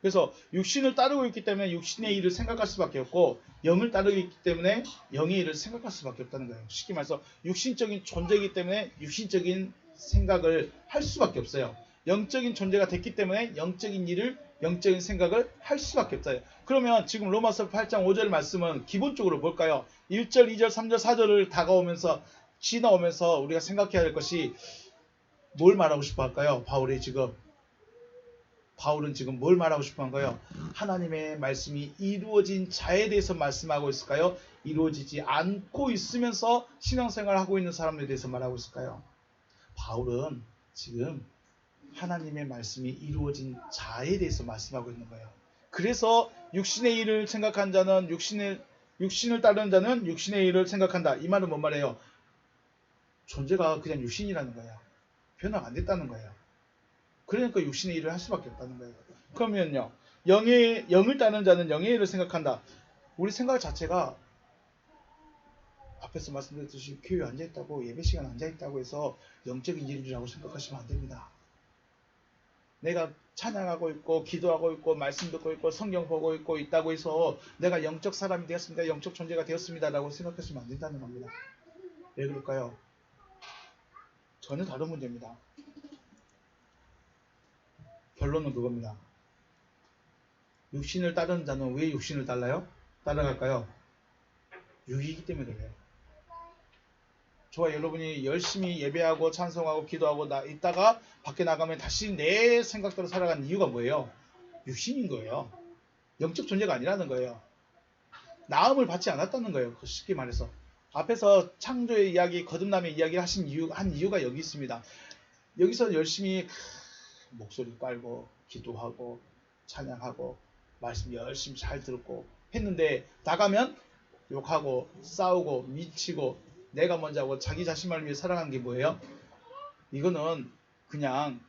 그래서 육신을 따르고 있기 때문에 육신의 일을 생각할 수밖에 없고 영을 따르고 있기 때문에 영의 일을 생각할 수밖에 없다는 거예요. 쉽게 말해서 육신적인 존재이기 때문에 육신적인 생각을 할 수밖에 없어요. 영적인 존재가 됐기 때문에 영적인 일을 영적인 생각을 할 수밖에 없어요. 그러면 지금 로마서 8장 5절 말씀은 기본적으로 뭘까요? 1절, 2절, 3절, 4절을 다가오면서 지나오면서 우리가 생각해야 할 것이 뭘 말하고 싶어 할까요? 바울은 지금 뭘 말하고 싶어 한가요? 하나님의 말씀이 이루어진 자에 대해서 말씀하고 있을까요? 이루어지지 않고 있으면서 신앙생활을 하고 있는 사람에 대해서 말하고 있을까요? 바울은 지금 하나님의 말씀이 이루어진 자에 대해서 말씀하고 있는 거예요. 그래서 육신의 일을 생각한 자는 육신을 따르는 자는 육신의 일을 생각한다. 이 말은 뭔 말이에요? 존재가 그냥 육신이라는 거예요. 변화가 안 됐다는 거예요. 그러니까 육신의 일을 할 수밖에 없다는 거예요. 그러면요, 영을 따르는 자는 영의 일을 생각한다. 우리 생각 자체가 앞에서 말씀드렸듯이 교회에 앉아있다고 예배 시간에 앉아있다고 해서 영적인 일이라고 생각하시면 안 됩니다. 내가 찬양하고 있고 기도하고 있고 말씀 듣고 있고 성경 보고 있다고 해서 내가 영적 사람이 되었습니다. 영적 존재가 되었습니다. 라고 생각하시면 안 된다는 겁니다. 왜 그럴까요? 전혀 다른 문제입니다. 결론은 그겁니다. 육신을 따르는 자는 왜 육신을 따라갈까요? 육이기 때문에 그래요. 저와 여러분이 열심히 예배하고 찬송하고 기도하고 있다가 밖에 나가면 다시 내 생각대로 살아가는 이유가 뭐예요? 육신인 거예요. 영적 존재가 아니라는 거예요. 나음을 받지 않았다는 거예요. 쉽게 말해서. 앞에서 창조의 이야기, 거듭남의 이야기를 하신 한 이유가 여기 있습니다. 여기서 열심히 목소리 깔고 기도하고 찬양하고 말씀 열심히 잘 듣고 했는데 나가면 욕하고 싸우고 미치고 내가 먼저 하고 자기 자신만을 위해 살아가는 게 뭐예요? 이거는 그냥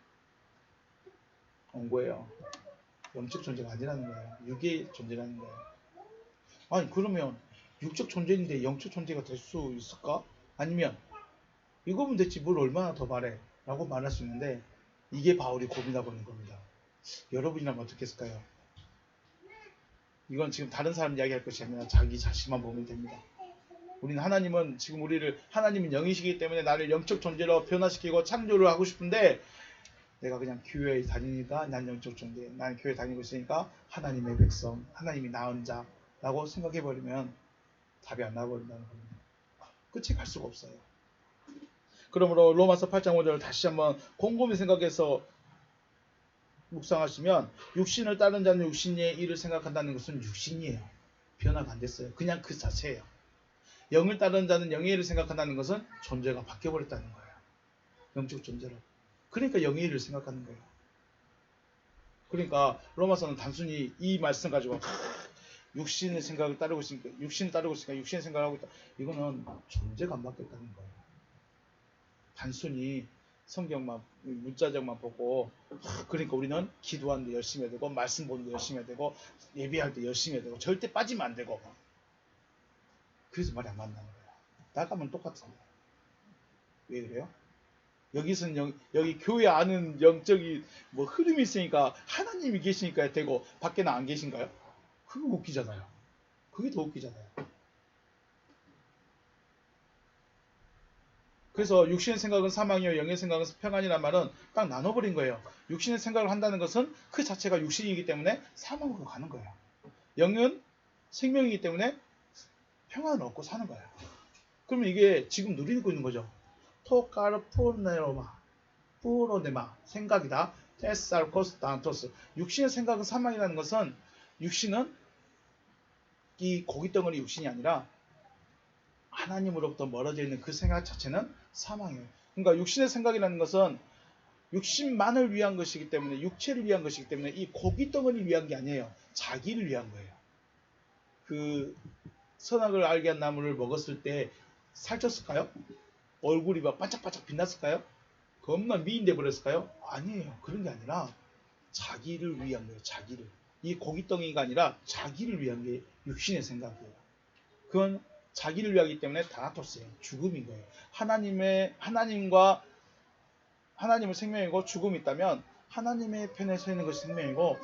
온 거예요. 영적 존재가 아니라는 거예요. 육의 존재라는 거예요. 아니 그러면 육적 존재인데 영적 존재가 될 수 있을까? 아니면 이거면 됐지 뭘 얼마나 더 바래? 라고 말할 수 있는데 이게 바울이 고민하고 있는 겁니다. 여러분이라면 어떻게 했을까요? 이건 지금 다른 사람 이야기할 것이 아니라 자기 자신만 보면 됩니다. 우리는 하나님은 지금 하나님은 영이시기 때문에 나를 영적 존재로 변화시키고 창조를 하고 싶은데 내가 그냥 교회에 다니니까 난 영적 존재, 난 교회 다니고 있으니까 하나님의 백성, 하나님이 낳은 자라고 생각해버리면 답이 안 나와버린다는 겁니다. 끝이 갈 수가 없어요. 그러므로 로마서 8장 5절을 다시 한번 곰곰이 생각해서 묵상하시면 육신을 따른 자는 육신의 일을 생각한다는 것은 육신이에요. 변화가 안 됐어요. 그냥 그 자체예요. 영을 따르는 자는 영의 일을 생각한다는 것은 존재가 바뀌어버렸다는 거예요. 영적 존재로. 그러니까 영의 일을 생각하는 거예요. 그러니까 로마서는 단순히 이 말씀 가지고 육신의 생각을 따르고 있으니까 육신을 따르고 있으니까 육신의 생각을 하고 있다. 이거는 존재가 안 바뀌었다는 거예요. 단순히 성경만 문자적만 보고 그러니까 우리는 기도하는데 열심히 해야 되고 말씀 보는데 열심히 해야 되고 예배할 때 열심히 해야 되고 절대 빠지면 안 되고 그래서 말이 안 맞는 거예요. 나가면 똑같은데 왜 그래요? 여기서는 여기 교회 안은 영적인 뭐 흐름이 있으니까 하나님이 계시니까 되고 밖에는 안 계신가요? 그거 웃기잖아요. 그게 더 웃기잖아요. 그래서 육신의 생각은 사망이요 영의 생각은 평안이란 말은 딱 나눠버린 거예요. 육신의 생각을 한다는 것은 그 자체가 육신이기 때문에 사망으로 가는 거예요. 영은 생명이기 때문에 평안을 얻고 사는 거예요. 그러면 이게 지금 누리고 있는 거죠. 토카르 푸로네마 생각이다. 테살코스 단토스 육신의 생각은 사망이라는 것은 육신은 이 고깃덩어리 육신이 아니라 하나님으로부터 멀어져 있는 그 생각 자체는 사망이에요. 그러니까 육신의 생각이라는 것은 육신만을 위한 것이기 때문에 육체를 위한 것이기 때문에 이 고깃덩어리를 위한 게 아니에요. 자기를 위한 거예요. 그 선악을 알게 한 나무를 먹었을 때 살쪘을까요? 얼굴이 막 반짝반짝 빛났을까요? 겁나 미인돼 버렸을까요? 아니에요. 그런 게 아니라 자기를 위한 거예요. 자기를. 이 고깃덩이가 아니라 자기를 위한 게 육신의 생각이에요. 그건 자기를 위하기 때문에 다나토스예요. 죽음인 거예요. 하나님과 하나님은 생명이고 죽음이 있다면 하나님의 편에 서 있는 것이 생명이고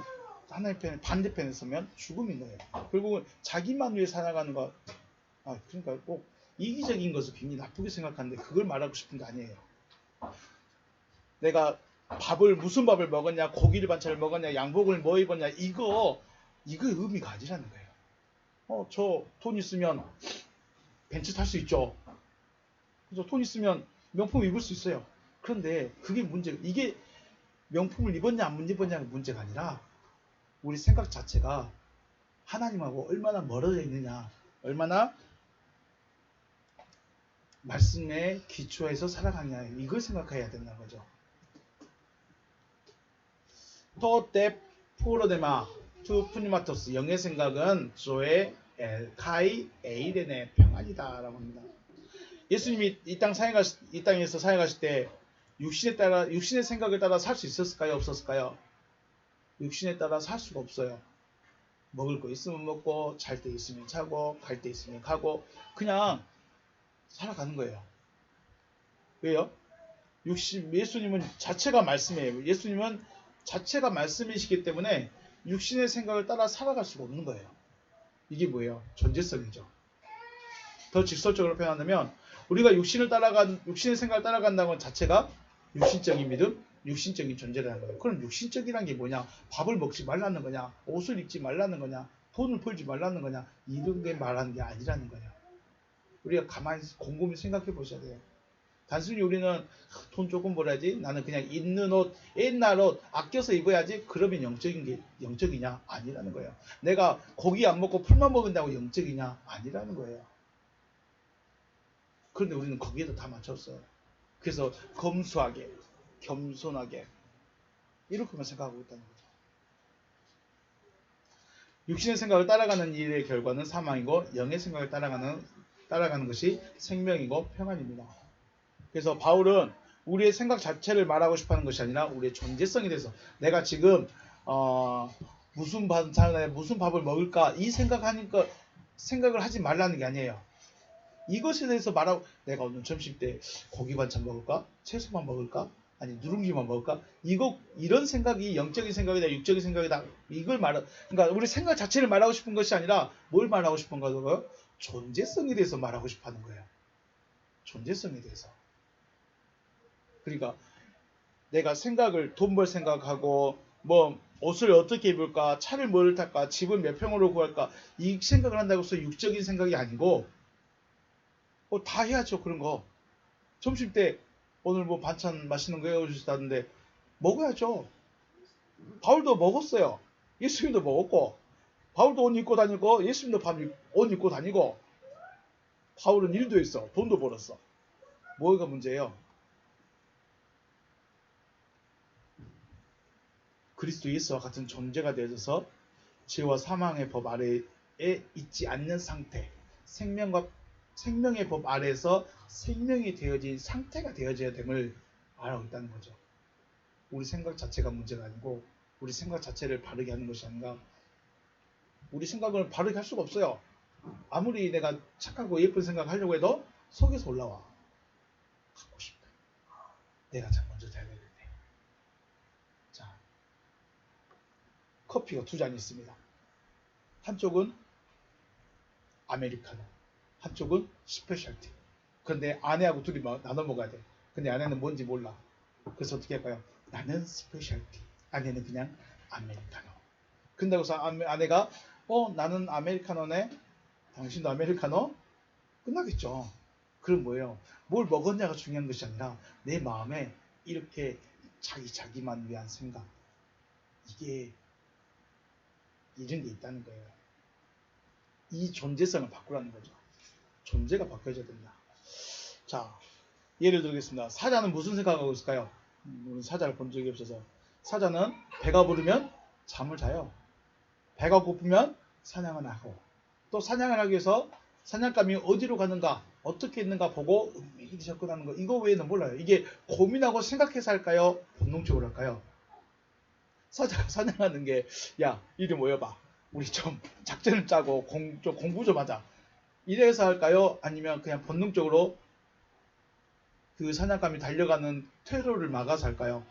하나님의 편에 반대편에 서면 죽음인 거예요. 결국은 자기만 위해 살아가는 것. 그러니까 꼭 이기적인 것을 굉장히 나쁘게 생각하는데 그걸 말하고 싶은 게 아니에요. 내가 무슨 밥을 먹었냐, 고기를 반찬을 먹었냐, 양복을 뭐 입었냐, 이거 의미가 아니라는 거예요. 저 돈 있으면 벤츠 탈 수 있죠. 그래서 돈 있으면 명품 입을 수 있어요. 그런데 그게 이게 명품을 입었냐 안 입었냐가 문제가 아니라 우리 생각 자체가 하나님하고 얼마나 멀어져 있느냐, 얼마나 말씀에 기초해서 살아가냐, 이걸 생각해야 된다는 거죠. 토테 푸로데마 투 푸니마토스 영의 생각은 조의 엘카이 에이덴의 평안이다 라고 합니다. 예수님이 이 땅에서 사역하실 때 육신의 생각을 따라 살 수 있었을까요? 없었을까요? 육신에 따라 살 수가 없어요. 먹을 거 있으면 먹고 잘 때 있으면 자고 갈 때 있으면 가고 그냥 살아가는 거예요. 왜요? 예수님은 자체가 말씀이에요. 예수님은 자체가 말씀이시기 때문에 육신의 생각을 따라 살아갈 수가 없는 거예요. 이게 뭐예요? 존재성이죠. 더 직설적으로 표현하면 우리가 육신의 생각을 따라간다는 것 자체가 육신적인 믿음, 육신적인 존재라는 거예요. 그럼 육신적이란 게 뭐냐? 밥을 먹지 말라는 거냐? 옷을 입지 말라는 거냐? 돈을 벌지 말라는 거냐? 이런 게 말하는 게 아니라는 거예요. 우리가 가만히 곰곰이 생각해 보셔야 돼요. 단순히 우리는 돈 조금 벌어야지, 나는 그냥 입는 옷, 옛날 옷 아껴서 입어야지, 그러면 영적이냐? 아니라는 거예요. 내가 고기 안 먹고 풀만 먹는다고 영적이냐? 아니라는 거예요. 그런데 우리는 거기에도 다 맞췄어요. 그래서 검소하게, 겸손하게 이렇게만 생각하고 있다는 거죠. 육신의 생각을 따라가는 일의 결과는 사망이고, 영의 생각을 따라가는 것이 생명이고 평안입니다. 그래서 바울은 우리의 생각 자체를 말하고 싶어하는 것이 아니라 우리의 존재성에 대해서, 내가 지금 무슨 밥을 먹을까, 이 생각을 하지 말라는 게 아니에요. 이것에 대해서 말하고, 내가 오늘 점심 때 고기 반찬 먹을까, 채소만 먹을까, 아니 누룽지만 먹을까, 이런 생각이 영적인 생각이다, 육적인 생각이다, 그러니까 우리 생각 자체를 말하고 싶은 것이 아니라 뭘 말하고 싶은 거고요? 존재성에 대해서 말하고 싶어하는 거예요. 존재성에 대해서. 그러니까 내가 돈 벌 생각하고, 뭐 옷을 어떻게 입을까, 차를 뭘 탈까, 집을 몇 평으로 구할까, 이 생각을 한다고 해서 육적인 생각이 아니고, 다 해야죠. 그런 거. 점심 때 오늘 뭐 반찬 맛있는 거 해오셨다는데 먹어야죠. 바울도 먹었어요. 예수님도 먹었고, 바울도 옷 입고 다니고, 예수님도 옷 입고 다니고, 바울은 일도 했어. 돈도 벌었어. 뭐가 문제예요? 그리스도 예수와 같은 존재가 되어져서 죄와 사망의 법 아래에 있지 않는 상태, 생명의 법 아래에서 생명이 되어진 상태가 되어져야 됨을 말하고 있다는 거죠. 우리 생각 자체가 문제가 아니고, 우리 생각 자체를 바르게 하는 것이 아닌가. 우리 생각을 바르게 할 수가 없어요. 아무리 내가 착하고 예쁜 생각을 하려고 해도 속에서 올라와. 갖고 싶다. 내가 참 먼저 돼야 되는데. 자, 커피가 두 잔이 있습니다. 한쪽은 아메리카노, 한쪽은 스페셜티. 그런데 아내하고 둘이 나눠 먹어야 돼. 근데 아내는 뭔지 몰라. 그래서 어떻게 할까요? 나는 스페셜티, 아내는 그냥 아메리카노. 근다고 해서 아내가 나는 아메리카노네, 당신도 아메리카노? 끝나겠죠. 그럼 뭐예요? 뭘 먹었냐가 중요한 것이 아니라 내 마음에 이렇게 자기만 위한 생각, 이게 이런 게 있다는 거예요. 이 존재성을 바꾸라는 거죠. 존재가 바뀌어져야 된다. 자, 예를 들겠습니다. 사자는 무슨 생각하고 있을까요? 사자를 본 적이 없어서. 사자는 배가 부르면 잠을 자요. 배가 고프면 사냥을 하고, 또 사냥을 하기 위해서 사냥감이 어디로 가는가, 어떻게 있는가 보고 은밀히 접근하는 거, 이거 외에는 몰라요. 이게 고민하고 생각해서 할까요? 본능적으로 할까요? 사자가 사냥하는 게, 야 이리 모여봐, 우리 좀 작전을 짜고 좀 공부 좀 하자, 이래서 할까요? 아니면 그냥 본능적으로 그 사냥감이 달려가는 퇴로를 막아서 할까요?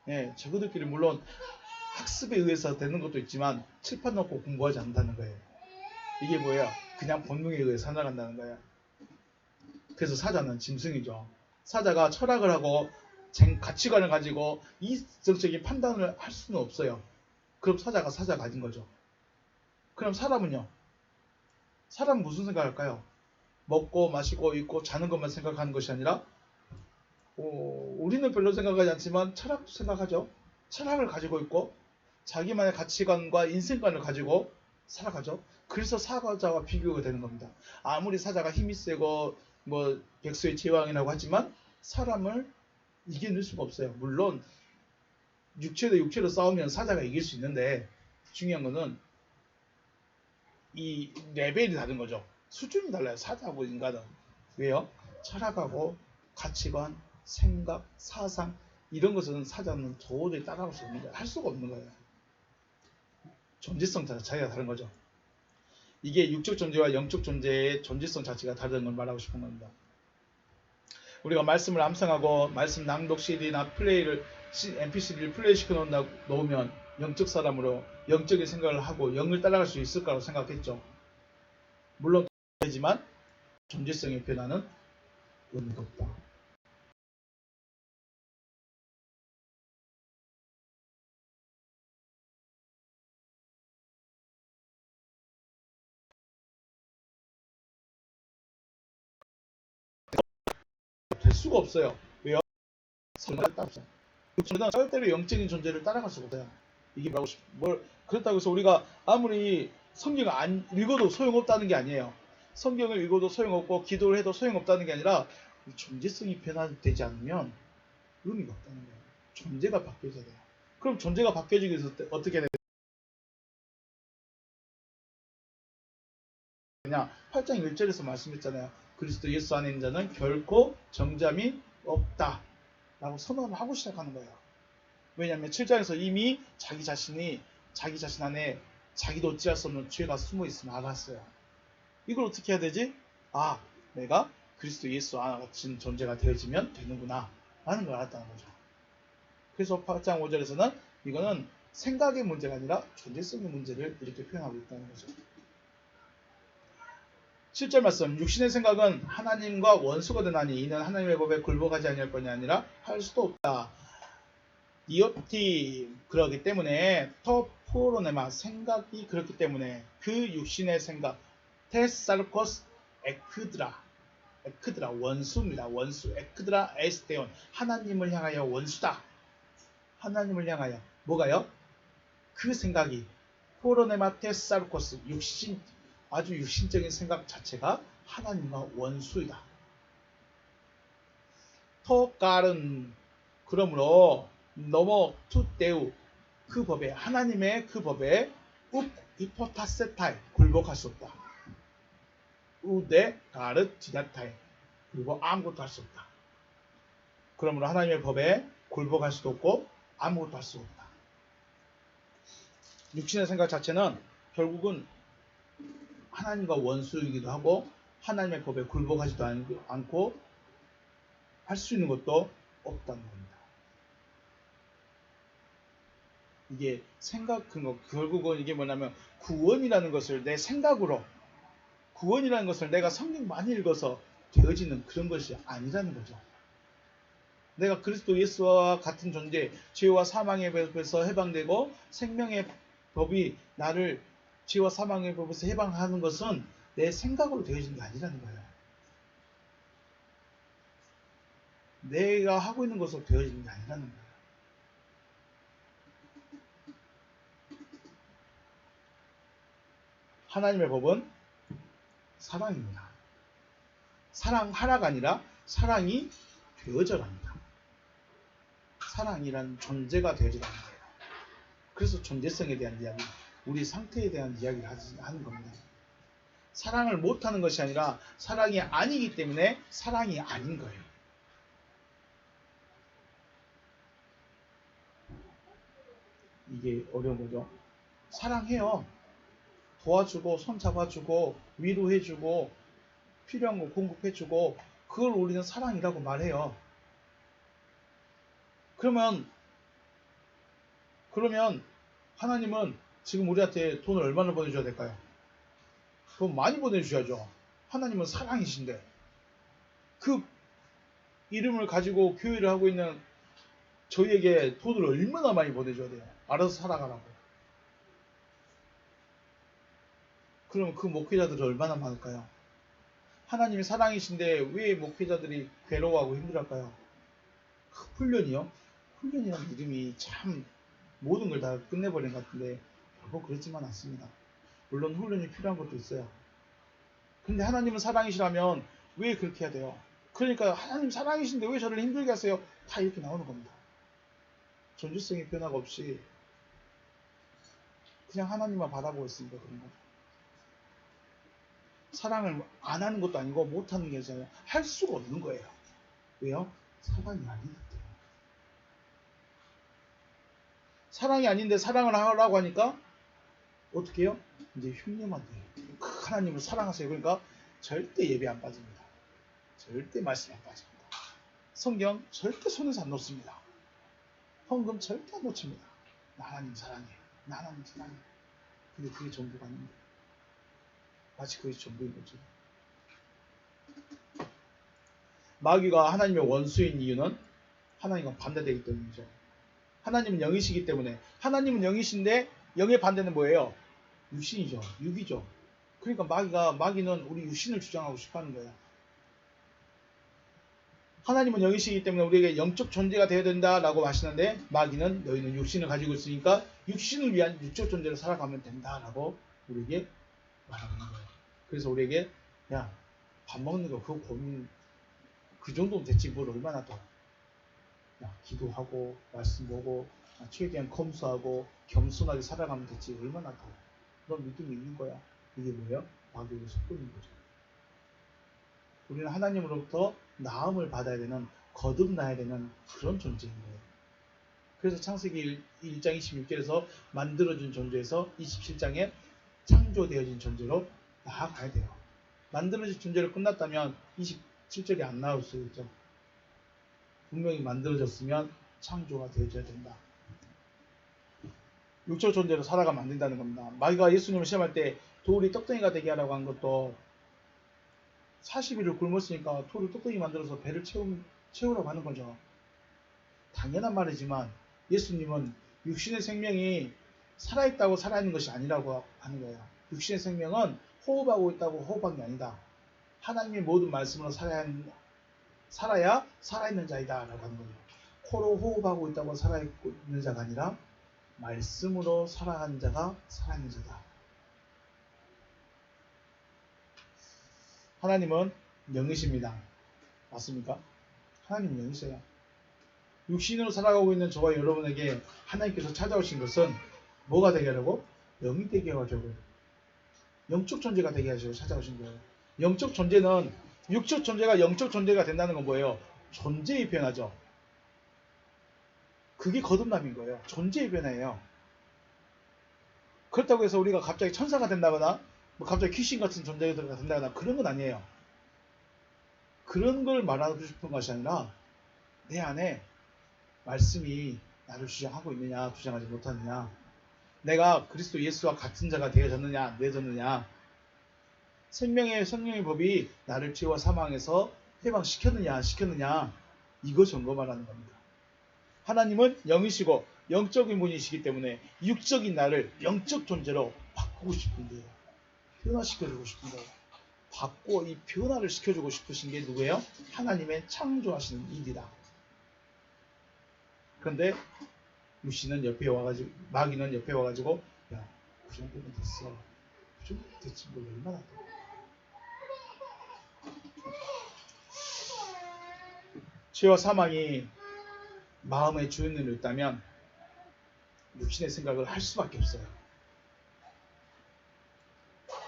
예, 저그들끼리 물론 학습에 의해서 되는 것도 있지만 칠판 놓고 공부하지 않는다는 거예요. 이게 뭐예요? 그냥 본능에 의해 살아간다는 거예요. 그래서 사자는 짐승이죠. 사자가 철학을 하고 가치관을 가지고 이성적인 판단을 할 수는 없어요. 그럼 사자가 사자 가진 거죠. 그럼 사람은요? 사람은 무슨 생각할까요? 먹고 마시고 입고 자는 것만 생각하는 것이 아니라, 우리는 별로 생각하지 않지만 철학도 생각하죠. 철학을 가지고 있고 자기만의 가치관과 인생관을 가지고 살아가죠. 그래서 사자와 비교가 되는 겁니다. 아무리 사자가 힘이 세고 뭐 백수의 제왕이라고 하지만 사람을 이겨낼 수가 없어요. 물론 육체 대 육체로 싸우면 사자가 이길 수 있는데, 중요한 거는 이 레벨이 다른 거죠. 수준이 달라요. 사자하고 인간은. 왜요? 철학하고 가치관, 생각, 사상, 이런 것은 사자는 도저히 따라갈 수 없는 거예요. 할 수가 없는 거예요. 존재성 자체가 다른 거죠. 이게 육적 존재와 영적 존재의 존재성 자체가 다른 걸 말하고 싶은 겁니다. 우리가 말씀을 암송하고 말씀 낭독 CD나 MP3를 플레이시켜 놓으면 영적 사람으로 영적인 생각을 하고 영을 따라갈 수 있을 거라고 생각했죠. 물론 되지만 존재성의 변화는 의미가 없다. 될 수가 없어요. 왜요? 성경을 따라서. 육신은 절대로 영적인 존재를 따라갈 수가 없어요. 이게 그렇다고 해서 우리가 아무리 성경을 안 읽어도 소용없다는 게 아니에요. 성경을 읽어도 소용없고 기도를 해도 소용없다는 게 아니라 존재성이 변화되지 않으면 의미가 없다는 거예요. 존재가 바뀌어야 돼요. 그럼 존재가 바뀌어지기 위해서 어떻게 되냐? 8장 1절에서 말씀했잖아요. 그리스도 예수 안에 있는 자는 결코 정잠이 없다 라고 선언을 하고 시작하는 거예요. 왜냐하면 7장에서 이미 자기 자신 안에 자기도 어찌할 수 없는 죄가 숨어 있음을 알았어요. 이걸 어떻게 해야 되지? 아, 내가 그리스도 예수 안에 같은 존재가 되어지면 되는구나 라는 걸 알았다는 거죠. 그래서 8장 5절에서는 이거는 생각의 문제가 아니라 존재성의 문제를 이렇게 표현하고 있다는 거죠. 7절 말씀, 육신의 생각은 하나님과 원수가 되나니 이는 하나님의 법에 굴복하지 아니할 것이 아니라 할 수도 없다. 디오티 그러기 때문에 터포로네마 생각이 그렇기 때문에 그 육신의 생각 테살코스 에크드라 원수입니다. 원수 에크드라 에스테온 하나님을 향하여 원수다. 하나님을 향하여 뭐가요? 그 생각이 포로네마 테살코스 아주 육신적인 생각 자체가 하나님과 원수이다. 토깔은 그러므로 넘어 투떼우 그 법에 하나님의 그 법에 이포타세타이 굴복할 수 없다. 우데 가르 디다타이 그리고 아무것도 할 수 없다. 그러므로 하나님의 법에 굴복할 수도 없고 아무것도 할 수 없다. 육신의 생각 자체는 결국은 하나님과 원수이기도 하고 하나님의 법에 굴복하지도 않고 할 수 있는 것도 없다는 겁니다. 이게 생각한 거 결국은 이게 뭐냐면 구원이라는 것을 내 생각으로 구원이라는 것을 내가 성경 많이 읽어서 되어지는 그런 것이 아니라는 거죠. 내가 그리스도 예수와 같은 존재, 죄와 사망의 법에서 해방되고 생명의 법이 나를 죄와 사망의 법에서 해방하는 것은 내 생각으로 되어지는 게 아니라는 거예요. 내가 하고 있는 것으로 되어지는 게 아니라는 거예요. 하나님의 법은 사랑입니다. 사랑하라가 아니라 사랑이 되어져갑니다. 사랑이라는 존재가 되어져가는 거예요. 그래서 존재성에 대한 이야기, 우리 상태에 대한 이야기를 하는 겁니다. 사랑을 못하는 것이 아니라 사랑이 아니기 때문에 사랑이 아닌 거예요. 이게 어려운 거죠. 사랑해요. 도와주고 손 잡아주고 위로해주고 필요한 거 공급해주고 그걸 우리는 사랑이라고 말해요. 그러면 하나님은 지금 우리한테 돈을 얼마나 보내줘야 될까요? 돈 많이 보내주셔야죠. 하나님은 사랑이신데 그 이름을 가지고 교회를 하고 있는 저희에게 돈을 얼마나 많이 보내줘야 돼요. 알아서 살아가라고. 그럼 그 목회자들은 얼마나 많을까요? 하나님이 사랑이신데 왜 목회자들이 괴로워하고 힘들할까요? 훈련이요? 훈련이라는 이름이 참 모든 걸 다 끝내버린 것 같은데 결국 그렇지만 않습니다. 물론 훈련이 필요한 것도 있어요. 근데 하나님은 사랑이시라면 왜 그렇게 해야 돼요? 그러니까 하나님 사랑이신데 왜 저를 힘들게 하세요? 다 이렇게 나오는 겁니다. 존재성의 변화가 없이 그냥 하나님만 바라보고 있으니까 그런 거죠. 사랑을 안 하는 것도 아니고 못하는 게 아니라 할 수가 없는 거예요. 왜요? 사랑이 아니기 때문에. 사랑이 아닌데 사랑을 하라고 하니까 어떻게 해요? 이제 흉내만 내요. 하나님을 사랑하세요. 그러니까 절대 예배 안 빠집니다. 절대 말씀 안 빠집니다. 성경 절대 손에서 안 놓습니다. 헌금 절대 안 놓칩니다. 나 하나님 사랑해. 나 하나님 사랑해. 근데 그게 전부가 아닙니다. 마치 그게 전부인 거죠. 마귀가 하나님의 원수인 이유는 하나님과 반대되기 때문이죠. 하나님은 영이시기 때문에 하나님은 영이신데 영의 반대는 뭐예요? 육신이죠. 육이죠. 그러니까 마귀는 우리 육신을 주장하고 싶어하는 거예요. 하나님은 영이시기 때문에 우리에게 영적 존재가 되어야 된다라고 하시는데 마귀는 너희는 육신을 가지고 있으니까 육신을 위한 육적 존재로 살아가면 된다라고 우리에게 말하는 거예요. 그래서 우리에게 야, 밥 먹는 거 그거 고민 그 정도면 됐지 뭘 얼마나 더 야, 기도하고 말씀 보고 최대한 검수하고 겸손하게 살아가면 됐지 얼마나 더 넌 믿음이 있는 거야. 이게 뭐예요? 마귀의 속도인 거죠. 우리는 하나님으로부터 나음을 받아야 되는 거듭나야 되는 그런 존재인 거예요. 그래서 창세기 1장 26절에서 만들어진 존재에서 27장에 창조되어진 존재로 나아가야 돼요. 만들어진 존재로 끝났다면 27절이 안 나올 수 있죠. 분명히 만들어졌으면 창조가 되어져야 된다. 육적 존재로 살아가면 안 된다는 겁니다. 마귀가 예수님을 시험할 때 돌이 떡덩이가 되게 하라고 한 것도 40일을 굶었으니까 돌을 떡덩이 만들어서 배를 채우라고 하는 거죠. 당연한 말이지만 예수님은 육신의 생명이 살아있다고 살아있는 것이 아니라고 하는 거예요. 육신의 생명은 호흡하고 있다고 호흡한 게 아니다. 하나님의 모든 말씀으로 살아야 살아있는 자이다 라고 하는 거예요. 코로 호흡하고 있다고 살아있는 자가 아니라 말씀으로 살아가는 자가 살아있는 자다. 하나님은 영이십니다. 맞습니까? 하나님 영이세요. 육신으로 살아가고 있는 저와 여러분에게 하나님께서 찾아오신 것은 뭐가 되게 하려고? 영이 되게 하려고 영적 존재가 되게 하시고 찾아오신 거예요. 영적 존재는 육적 존재가 영적 존재가 된다는 건 뭐예요? 존재의 변화죠. 그게 거듭남인 거예요. 존재의 변화예요. 그렇다고 해서 우리가 갑자기 천사가 된다거나 뭐 갑자기 귀신 같은 존재가 된다거나 그런 건 아니에요. 그런 걸 말하고 싶은 것이 아니라 내 안에 말씀이 나를 주장하고 있느냐 주장하지 못하느냐, 내가 그리스도 예수와 같은 자가 되어졌느냐 안 되어졌느냐, 성령의 법이 나를 죄와 사망에서 해방시켰느냐 안 시켰느냐, 이거 점검하라는 겁니다. 하나님은 영이시고 영적인 분이시기 때문에 육적인 나를 영적 존재로 바꾸고 싶은데요. 변화시켜주고 싶은데요. 바꾸어 이 변화를 시켜주고 싶으신 게 누구예요? 하나님의 창조하시는 일이다. 그런데 육신은 옆에 와가지고, 마귀는 옆에 와가지고, 야, 그 정도면 됐어. 그 정도 됐지, 뭘 얼마나 더. 죄와 사망이 마음의 주인으로 있다면 육신의 생각을 할 수밖에 없어요.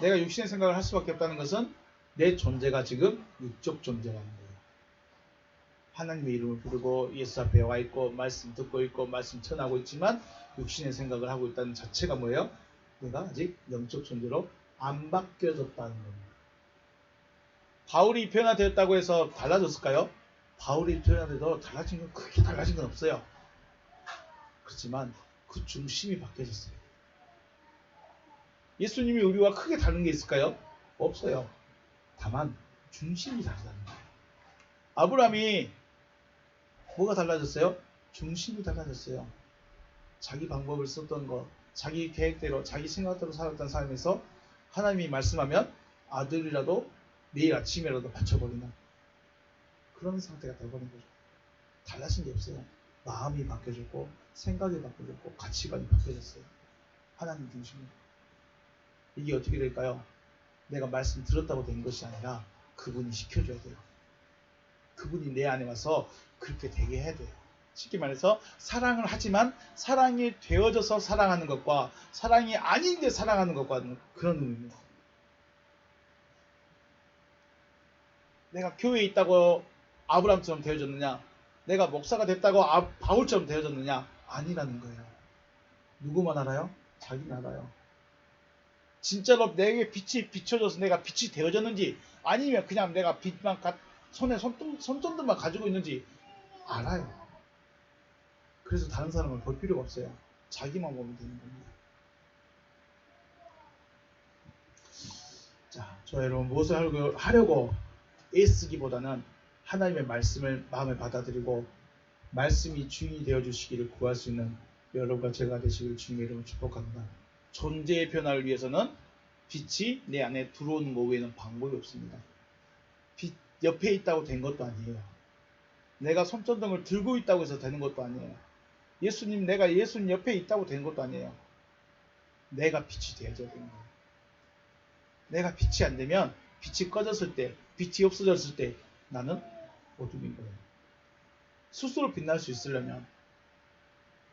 내가 육신의 생각을 할 수밖에 없다는 것은 내 존재가 지금 육적 존재라는 거예요. 하나님의 이름을 부르고 예수 앞에 와 있고 말씀 듣고 있고 말씀 전하고 있지만 육신의 생각을 하고 있다는 자체가 뭐예요? 내가 아직 영적 존재로 안 바뀌어졌다는 겁니다. 바울이 변화되었다고 해서 달라졌을까요? 바울이 변화돼도 달라진 건 크게 달라진 건 없어요. 그렇지만 그 중심이 바뀌어졌어요. 예수님이 우리와 크게 다른 게 있을까요? 없어요. 다만 중심이 다르다는 거예요. 아브라함이 뭐가 달라졌어요? 중심이 달라졌어요. 자기 방법을 썼던 것, 자기 계획대로, 자기 생각대로 살았던 삶에서 하나님이 말씀하면 아들이라도 내일 아침이라도 바쳐버리는 그런 상태가 되어버린 거죠. 달라진 게 없어요. 마음이 바뀌어졌고 생각이 바뀌어졌고 가치관이 바뀌어졌어요. 하나님 중심으로. 이게 어떻게 될까요? 내가 말씀 들었다고 된 것이 아니라 그분이 시켜줘야 돼요. 그분이 내 안에 와서 그렇게 되게 해야 돼요. 쉽게 말해서 사랑을 하지만 사랑이 되어져서 사랑하는 것과 사랑이 아닌데 사랑하는 것과 그런 의미입니다. 내가 교회에 있다고 아브라함처럼 되어졌느냐, 내가 목사가 됐다고 바울처럼 되어졌느냐, 아니라는 거예요. 누구만 알아요? 자기는 알아요. 진짜로 내게 빛이 비춰져서 내가 빛이 되어졌는지 아니면 그냥 내가 빛만 손에 손전등만 가지고 있는지 알아요. 그래서 다른 사람을 볼 필요가 없어요. 자기만 보면 되는 겁니다. 자, 저 여러분 무엇을 하려고 애쓰기보다는 하나님의 말씀을 마음에 받아들이고 말씀이 주인이 되어주시기를 구할 수 있는 여러분과 제가 되시기를 주님의 이름으로 축복합니다. 존재의 변화를 위해서는 빛이 내 안에 들어오는 것 외에는 방법이 없습니다. 빛 옆에 있다고 된 것도 아니에요. 내가 손전등을 들고 있다고 해서 되는 것도 아니에요. 내가 예수님 옆에 있다고 되는 것도 아니에요. 내가 빛이 되어져야 되는 거예요. 내가 빛이 안 되면 빛이 꺼졌을 때, 빛이 없어졌을 때 나는 어둠인 거예요. 스스로 빛날 수 있으려면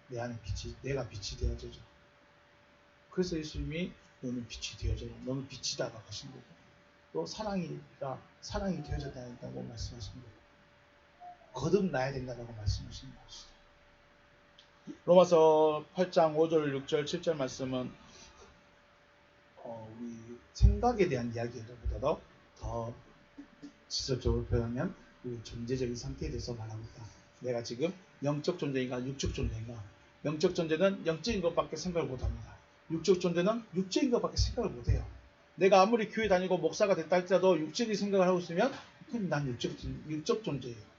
내 안에 내가 빛이 되어져죠. 그래서 예수님이 너는 빛이 되어져라. 너는 빛이다라고 하신 거고, 또 사랑이 되어져야 된다고 말씀하신 거예요. 거듭나야 된다라고 말씀하시는 것이죠. 로마서 8장 5절, 6절, 7절 말씀은 우리 생각에 대한 이야기보다도 더 지속적으로 표현하면 우리 존재적인 상태에 대해서 말하고 있다. 내가 지금 영적 존재인가 육적 존재인가. 영적 존재는 영적인 것밖에 생각을 못합니다. 육적 존재는 육적인 것밖에 생각을 못해요. 내가 아무리 교회 다니고 목사가 됐다 할지라도 육적인 생각을 하고 있으면 그럼 난 육적 존재예요.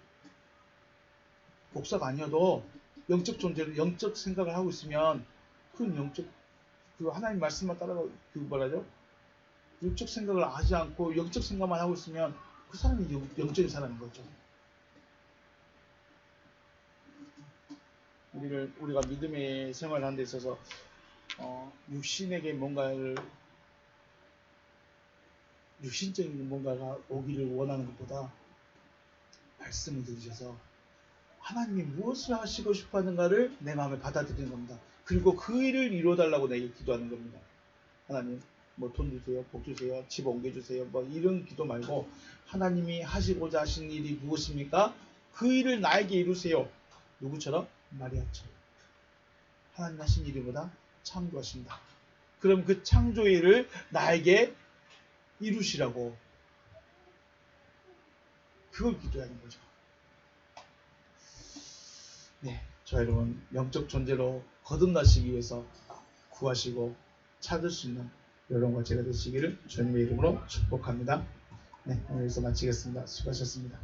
목사가 아니어도 영적 존재로 영적 생각을 하고 있으면 그건 하나님 말씀만 따라가고 육적 생각을 하지 않고 영적 생각만 하고 있으면 그 사람이 영적인 사람인 거죠. 우리가 믿음의 생활을 하는 데 있어서 육신에게 육신적인 뭔가가 오기를 원하는 것보다 말씀을 들으셔서 하나님이 무엇을 하시고 싶어 하는가를 내 마음에 받아들이는 겁니다. 그리고 그 일을 이루어달라고 내게 기도하는 겁니다. 하나님 돈 주세요, 복 주세요, 집 옮겨주세요, 이런 기도 말고 하나님이 하시고자 하신 일이 무엇입니까? 그 일을 나에게 이루세요. 누구처럼? 마리아처럼. 하나님 하신 일보다 창조하신다. 그럼 그 창조의 일을 나에게 이루시라고, 그걸 기도하는 거죠. 네, 저 여러분 영적 존재로 거듭나시기 위해서 구하시고 찾을 수 있는 여러분과 제가 되시기를 주님의 이름으로 축복합니다. 네, 오늘 여기서 마치겠습니다. 수고하셨습니다.